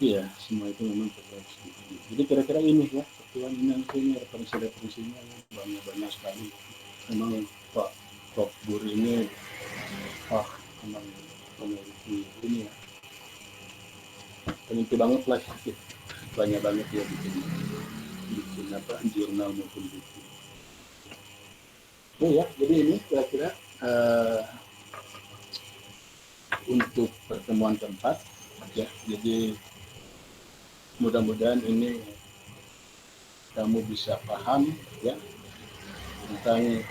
Iya, semua itu memang terkait. Jadi kira-kira ini ya, kebetulan ini referensi-referensinya banyak sekali. Memang Pak Bur ini memang memiliki ini ya, peneliti banget lah, banyak banget ya bikin apa jurnal maupun buku. Oh ya, jadi ini kira-kira untuk pertemuan keempat ya. Jadi mudah-mudahan ini kamu bisa paham ya tentang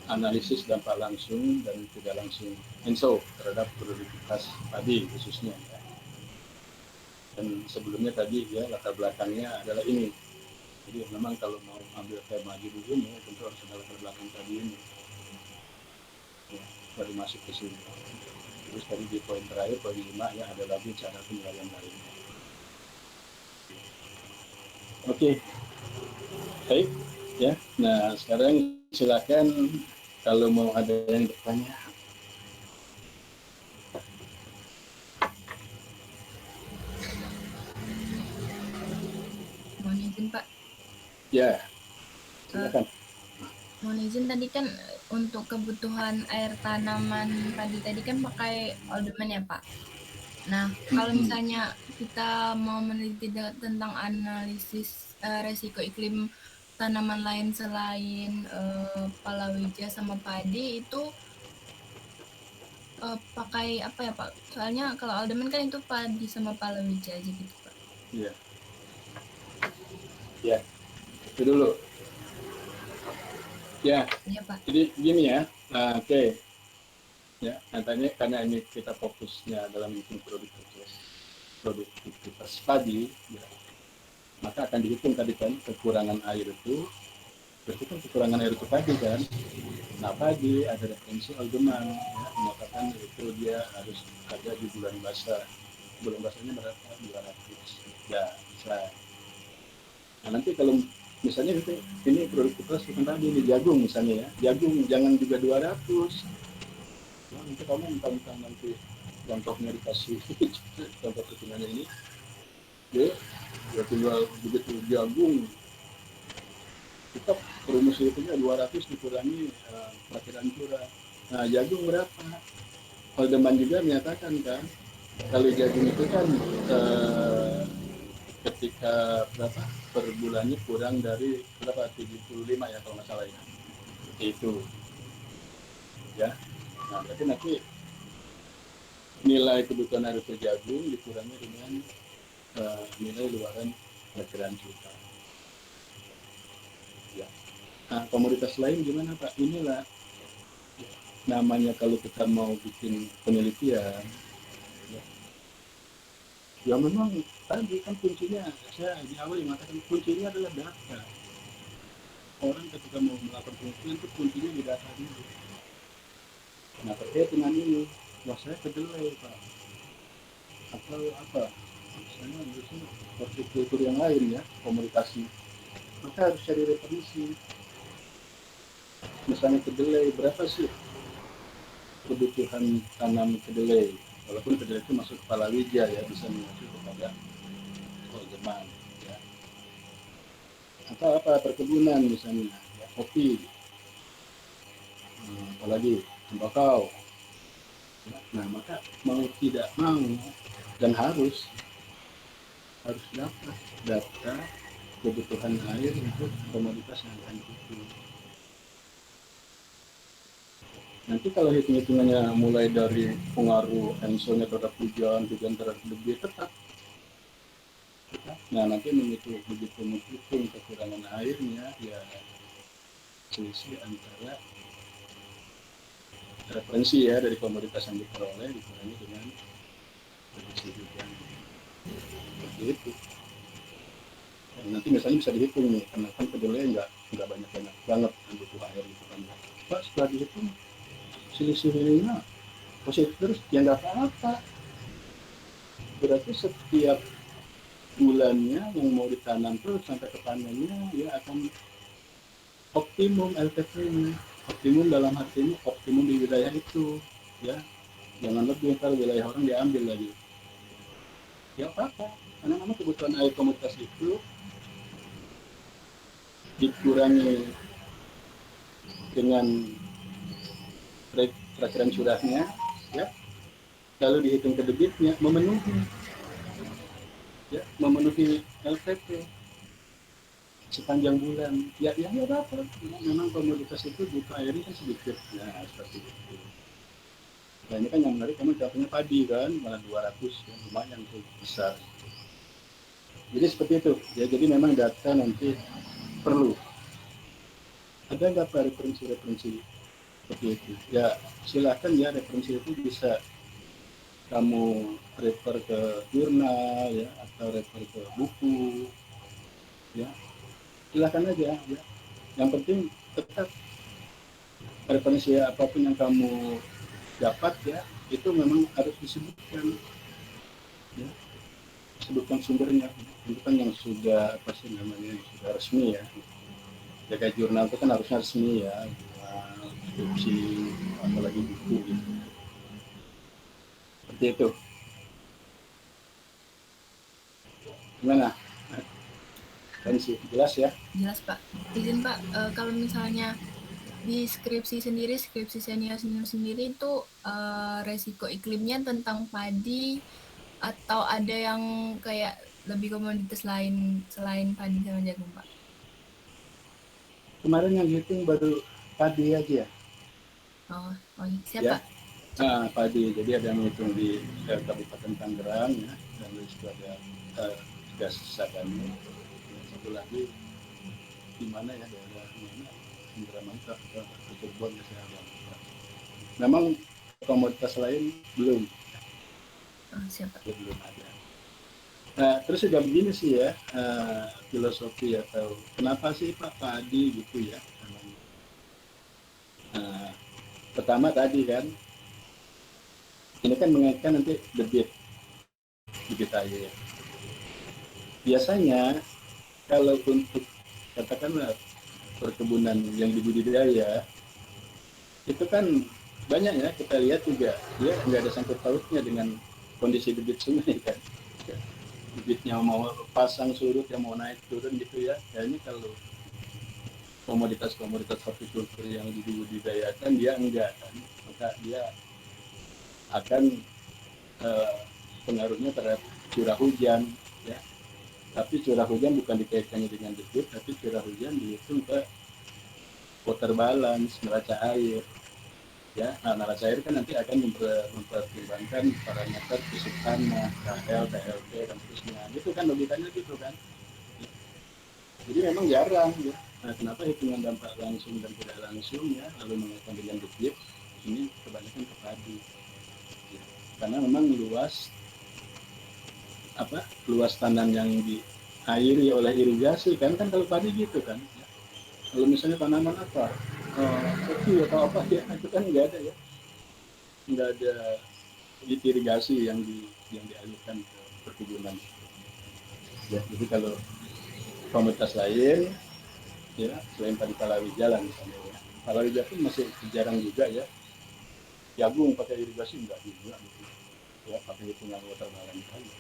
analisis dampak langsung dan tidak langsung ENSO terhadap produktivitas padi khususnya ya. Dan sebelumnya tadi ya latar belakangnya adalah ini. Jadi memang kalau mau ambil tema di bukunya tentu harus ada latar belakang tadi ini ya, baru masuk ke sini. Terus tadi di poin terakhir, poin 5 ya, ada lagi cara penilaian lainnya. Oke, baik ya. Nah sekarang silakan kalau mau ada yang bertanya. Mohon izin Pak. Ya, silakan. Mohon izin tadi kan untuk kebutuhan air tanaman padi tadi kan pakai aldemen ya Pak. Nah, kalau misalnya kita mau meneliti tentang analisis resiko iklim tanaman lain selain palawija sama padi itu pakai apa ya Pak? Soalnya kalau aldemen kan itu padi sama palawija aja gitu Pak. Iya, ya, itu dulu. Ya, Iya Pak. jadi gini ya. Nah, oke. Ya, nantinya karena ini kita fokusnya dalam menghitung produktivitas padi, ya, maka akan dihitung tadi kan kekurangan air itu, berarti kan kekurangan air itu padi kan. Nah padi ada referensi aldeman, ya, mengatakan itu dia harus ada di bulan basah. Bulan basahnya berapa? 200. Ya, bisa. Nah nanti kalau misalnya ini produktivitas bukan tadi ini jagung misalnya ya, jagung jangan juga 200. Nah, nanti kamu minta nanti contohnya dikasih contoh hitungannya ini, dia tinggal begitu jagung kita rumus hitungnya 200 dikurangi perkiraan curah. Nah jagung berapa? Haldeman juga menyatakan kan kalau jagung itu kan ketika berapa per bulannya kurang dari berapa 75 ya kalau nggak salah ya, itu ya. Nah berarti nanti nilai kebutuhan air untuk jagung dikurangi dengan nilai luaran perkiraan curah ya. Nah komoditas lain gimana Pak? Inilah namanya kalau kita mau bikin penelitian ya, ya memang tadi kan kuncinya saya di awal mengatakan kuncinya adalah data. Orang ketika mau melakukan penelitian itu kuncinya di data dulu. Nah terkait dengan ini, wah saya kedelai Pak, atau apa, misalnya misalnya hortikultur yang lain ya, komunikasi, maka harus cari referensi. Misalnya kedelai, berapa sih kebutuhan tanam kedelai? Walaupun kedelai itu masuk kepala palawija ya, bisa mengacu kepada Jerman ya. Atau apa perkebunan misalnya, ya, kopi, apalagi tembakau. Nah maka mau tidak mau dan harus dapat data kebutuhan air untuk komoditas yang akan dihitung. Nanti kalau hitung-hitungannya mulai dari pengaruh ENSO-nya terhadap hujan terhadap debit tetap. Nah nanti begitu menghitung kekurangan airnya ya selisih antara referensi ya dari komoditas yang diperoleh dikurangi dengan prediksi hujan. Seperti itu. Nanti misalnya bisa dihitung nih, karena kan kedelai nggak banyak banget yang butuh air gitu kan. Pak setelah dihitung selisih ininya positif terus, ya nggak apa-apa. Berarti setiap bulannya yang mau ditanam terus sampai ke panennya ya akan optimum LTP-nya. Optimum dalam arti ini optimum di wilayah itu, ya. Jangan lebih ntar wilayah orang diambil lagi. Ya apa-apa, karena memang kebutuhan air komunitas itu dikurangi dengan perakhiran curahnya, ya. Lalu dihitung ke debitnya memenuhi LTP sepanjang bulan. Ya apa? Memang komoditas itu butuh airnya kan sedikit. Nah, seperti itu. Nah, ini kan yang menarik kamu contohnya padi kan, malah 200 ya, lumayan tuh besar. Jadi seperti itu. Ya, jadi memang data nanti perlu. Ada nggak Pak referensi-referensi seperti itu? Ya, silakan ya referensi itu bisa kamu refer ke jurnal ya atau refer ke buku ya. Silakan aja ya. Yang penting tetap referensi apapun yang kamu dapat ya itu memang harus disebutkan ya, disebutkan sumbernya itu kan yang sudah apa sih namanya yang sudah resmi ya. Ya kayak jurnal itu kan harusnya resmi ya, skripsi apalagi buku gitu. Seperti itu. Gimana? Kan sih jelas ya. Jelas Pak. Izin Pak, kalau misalnya di skripsi senior sendiri itu resiko iklimnya tentang padi atau ada yang kayak lebih komoditas lain selain padi sama jagung Pak? Kemarin yang hitung baru padi aja Oh, oh ya. siapa? Padi. Jadi ada yang hitung di Kabupaten Tangerang ya, dan di situ ada gas Sadani. Satu lagi di mana ya daerah mana Indramayu atau Cirebon ya saya agak lupa. Memang komoditas lain belum Oh, siapa? belum ada. Nah, terus juga begini sih ya, filosofi atau kenapa sih Pak padi gitu ya? Nah, pertama tadi kan, ini kan mengaitkan nanti debit air. Biasanya kalau untuk katakanlah perkebunan yang dibudidaya itu kan banyak ya kita lihat juga dia nggak ada sangkut pautnya dengan kondisi debit sungai kan. Debitnya mau pasang surut yang mau naik turun gitu ya. Kayaknya kalau komoditas-komoditas hortikultur yang dibudidayakan dia enggak kan, maka dia akan eh, pengaruhnya terhadap curah hujan ya. Tapi curah hujan bukan dikaitkannya dengan debit, tapi curah hujan dihitung ke water balance, neraca air ya. Nah, neraca air kan nanti akan mempertimbangkan parameter fisik tanah, KL, TLP dan seterusnya. Itu kan logikanya gitu kan. Jadi memang jarang ya. Nah, kenapa hitungan dampak langsung dan tidak langsung ya, lalu mengaitkan dengan debit ini kebanyakan ke padi. Ya. Karena memang luas tanam yang diairi oleh irigasi kan kalau padi gitu kan. Ya. Kalau misalnya tanaman apa, kopi atau apa ya itu kan nggak ada ya, nggak ada irigasi yang dialirkan ke perkebunan. Ya, jadi kalau komunitas lain ya selain tadi palawija lah misalnya ya, palawija pun masih jarang juga ya, jagung pakai irigasi enggak juga gitu ya, pakai hitungan water balance saja.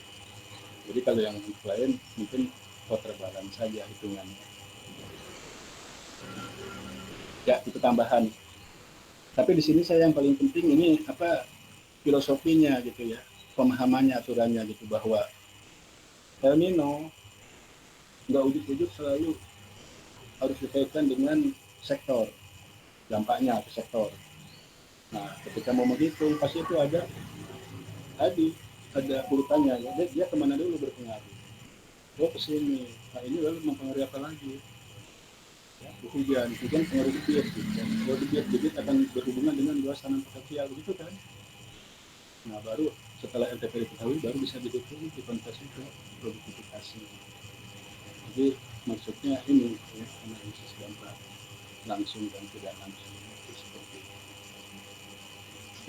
Jadi kalau yang lain mungkin water balance saja hitungannya ya, itu tambahan. Tapi di sini saya yang paling penting ini apa, filosofinya gitu ya, pemahamannya, aturannya gitu, bahwa El Nino nggak ujuk-ujuk selalu harus dikaitkan dengan sektor, dampaknya ke sektor. Nah, ketika mau menghitung pasti itu tadi ada urutannya ya, dia kemana dulu berpengaruh. Dia ke sini. Nah, ini lalu mempengaruhi apa lagi? Ya, hujan pengaruh debit gitu kan. Kalau debit akan berhubungan dengan luas tanam potensial begitu kan. Nah, baru setelah LTP diketahui baru bisa dihitung dikonversi ke produktivitasnya. Jadi maksudnya ini ya, analisis dampak langsung dan tidak langsung itu seperti itu.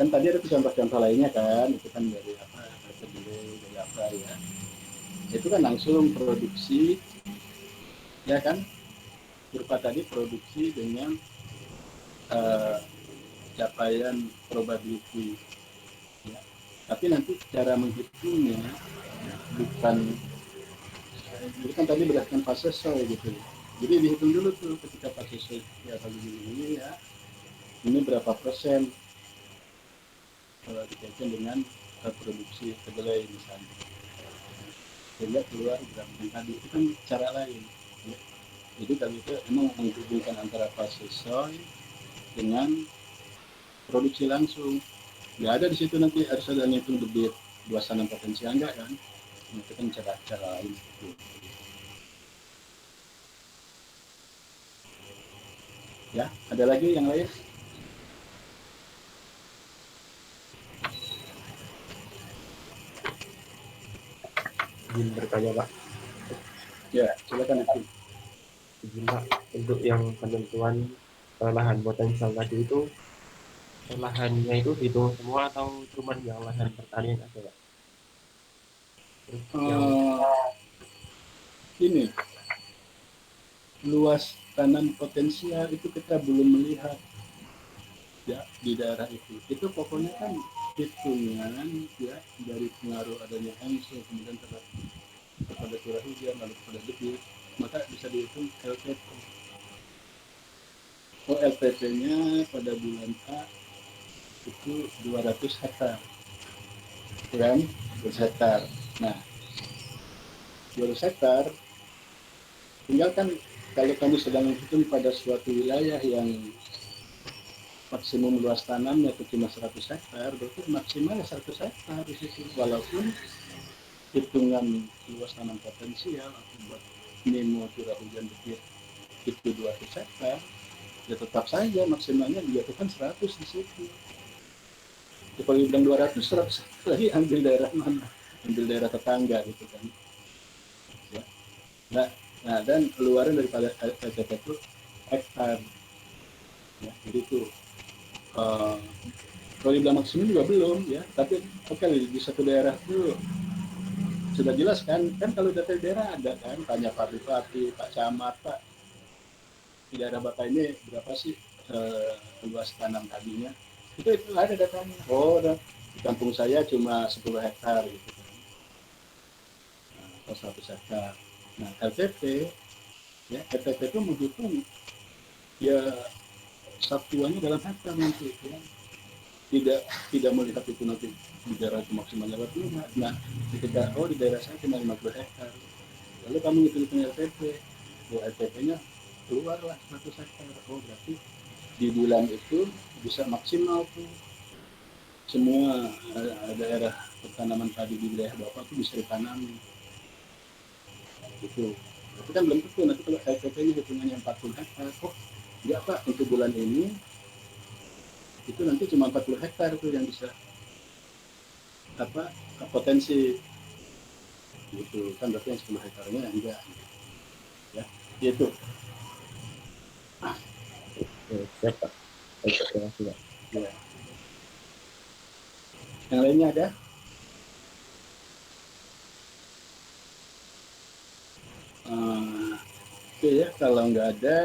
Kan tadi ada contoh-contoh lainnya kan, itu kan dari apa, dari apa ya, itu kan langsung produksi, ya kan, berupa tadi produksi dengan uh, capaian probability, ya. Tapi nanti cara menghitungnya bukan, jadi kan tadi berdasarkan fase soy gitu, jadi dihitung dulu tuh ketika fase soy ya begini ya, ini berapa persen kalau dikaitkan dengan produksi kedelai misalnya, sehingga keluar berapa tadi, itu kan cara lain ya. Jadi kalau itu emang menghubungkan antara fase soy dengan produksi langsung, nggak ada di situ nanti harus ada ngitung debit luas tanam potensial, enggak kan, itu kan cara-cara lain gitu. Ya, ada lagi yang lain? Izin bertanya Pak. Ya, silakan itu. Izin Pak, untuk yang penentuan lahan potensial tadi itu, lahannya itu dihitung semua atau cuma yang lahan pertanian aja Pak? Terus yang Ini luas tanam potensial itu kita belum melihat ya di daerah itu pokoknya kan hitungan ya dari pengaruh adanya ensur, kemudian kepada curah hujan, lalu kepada debit, maka bisa dihitung LPT. Oh, LPT-nya pada bulan A itu 200 hektar, kan? 200 hektar. Nah, 200 hektar, tinggal kan kalau kamu sedang menghitung pada suatu wilayah yang maksimum luas tanamnya itu cuma 100 hektar, berarti maksimalnya 100 hektar di situ. Walaupun hitungan luas tanam potensial akibat memo curah hujan debit itu 200 hektar, ya tetap saja maksimalnya dijatuhkan 100 di situ. Ya, kalau bilang 200, 100 lagi ambil daerah mana? Ambil daerah tetangga gitu kan. Ya. Nah, dan keluaran daripada LPT itu hektar. Ya, jadi itu kalau dibilang maksimum juga belum ya, tapi oke, di satu daerah itu sudah jelas kan kalau data daerah ada kan, tanya Pak Bupati, Pak Camat, Pak di daerah Bapak ini berapa sih luas tanam tadinya, itu ada datanya. Oh, di kampung saya cuma 10 hektar gitu kan, atau 100 hektar. Nah, LTP ya, LTP itu menghitung ya satuannya dalam hektar nanti ya, tidak tidak melihat itu nanti di daerah itu maksimalnya berapa enggak. Nah, ketika di daerah saya cuma 50 hektar, lalu kamu hitung LTP, LTP-nya keluarlah 100 hektar, berarti di bulan itu bisa maksimal tuh semua daerah pertanaman padi di wilayah Bapak tuh bisa ditanami gitu. Tapi kan belum tentu nanti kalau LPP-nya hitungannya 40 hektar, enggak Pak, untuk bulan ini itu nanti cuma 40 hektar tuh yang bisa apa potensi gitu kan, berarti yang 10 hektarnya yang enggak ya gitu. siap Pak. Terima kasih Pak. Ya. Yang lainnya ada? Oke ya, kalau nggak ada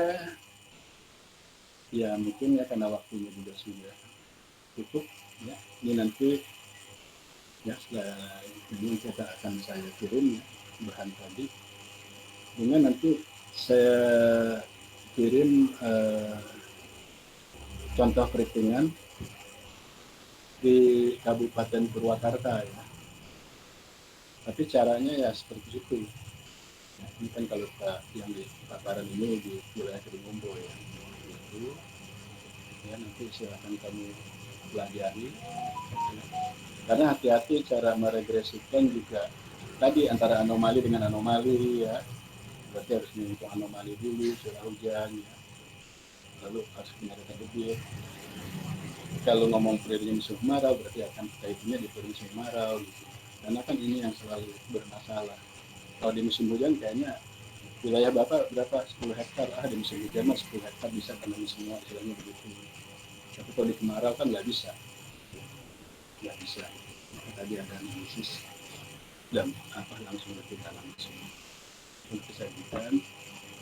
ya mungkin ya karena waktunya juga sudah cukup ya. Ini nanti ya setelah ini kita akan saya kirim ya, bahan tadi, dengan nanti saya kirim contoh perhitungan di Kabupaten Purwakarta ya. Tapi caranya ya seperti itu. Nah, ini kan kalau yang di paparan ini di wilayah Kedungombo ya. Itu ya nanti silakan kamu pelajari. Karena hati-hati cara meregresikan juga tadi antara anomali dengan anomali ya. Berarti harus menghitung anomali dulu, curah hujan ya. Lalu harus punya data debit. Kalau ngomong periode musim kemarau berarti akan kaitannya di periode musim kemarau gitu. Karena kan ini yang selalu bermasalah. Kalau di musim hujan kayaknya wilayah Bapak berapa 10 hektar, di musim hujan 10 hektar bisa tanam semua, istilahnya begitu. Tapi kalau di kemarau kan nggak bisa. Maka tadi ada analisis dan langsung kita langsung untuk disajikan.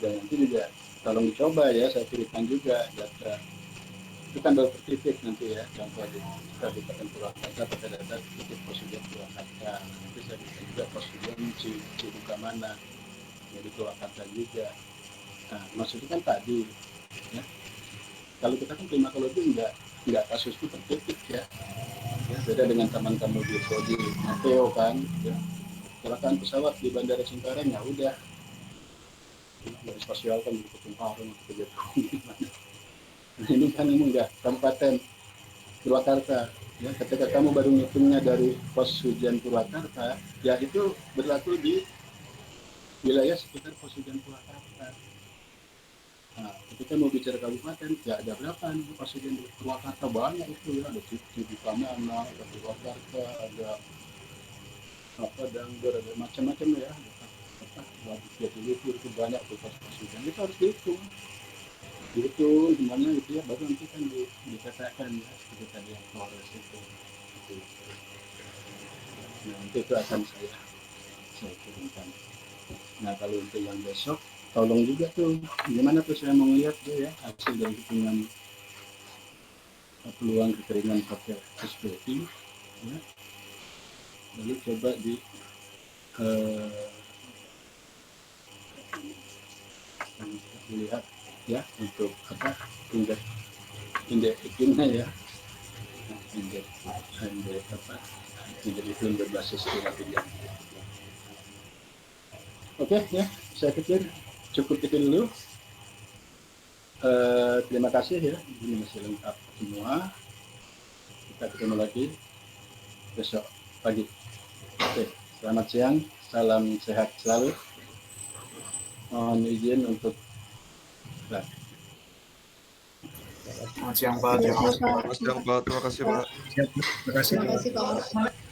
Dan nanti juga tolong dicoba ya, saya berikan juga data itu kan titik nanti ya, contoh di Kabupaten Purwakarta pada data titik pos hujan Purwakarta, nanti saya berikan juga pos hujan Cibuka mana, jadi Purwakarta juga. Nah, maksudnya kan tadi ya, kalau kita kan klimatologi nggak kasus itu per titik ya, beda dengan teman kamu di Prodi Mateo kan ya, kecelakaan pesawat di Bandara Cengkareng ya udah dari spasial kan di Cengkareng gitu. Nah, ini kan enggak Kabupaten Purwakarta ya, ketika kamu baru ngitungnya dari pos hujan Purwakarta ya itu berlaku di wilayah sekitar pos hujan Purwakarta. Nah, ketika mau bicara kabupaten ya ada berapa nih pos hujan di Purwakarta, banyak itu ya, ada Cibuka mana, ada Purwakarta, ada Dangdur, ada macam-macam ya, Waduk Jatiluhur, itu banyak tuh pos hujan, itu harus dihitung itu gimana gitu ya, baru nanti kan dikatakan ya seperti tadi yang Flores itu. Nah, itu akan saya kirimkan. Nah, kalau untuk yang besok tolong juga tuh gimana tuh, saya mau lihat tuh ya hasil dari hitungan peluang kekeringan pakai SPI ya. Lalu coba dilihat ya untuk indeks iklimnya ya, indeks iklim berbasis curah hujan. Oke ya, saya pikir cukup itu dulu. Terima kasih ya, ini masih lengkap semua. Kita ketemu lagi besok pagi. Oke, selamat siang, salam sehat selalu. Mohon izin untuk Selamat siang Pak, terima kasih Pak. Terima kasih Pak. Terima kasih Pak.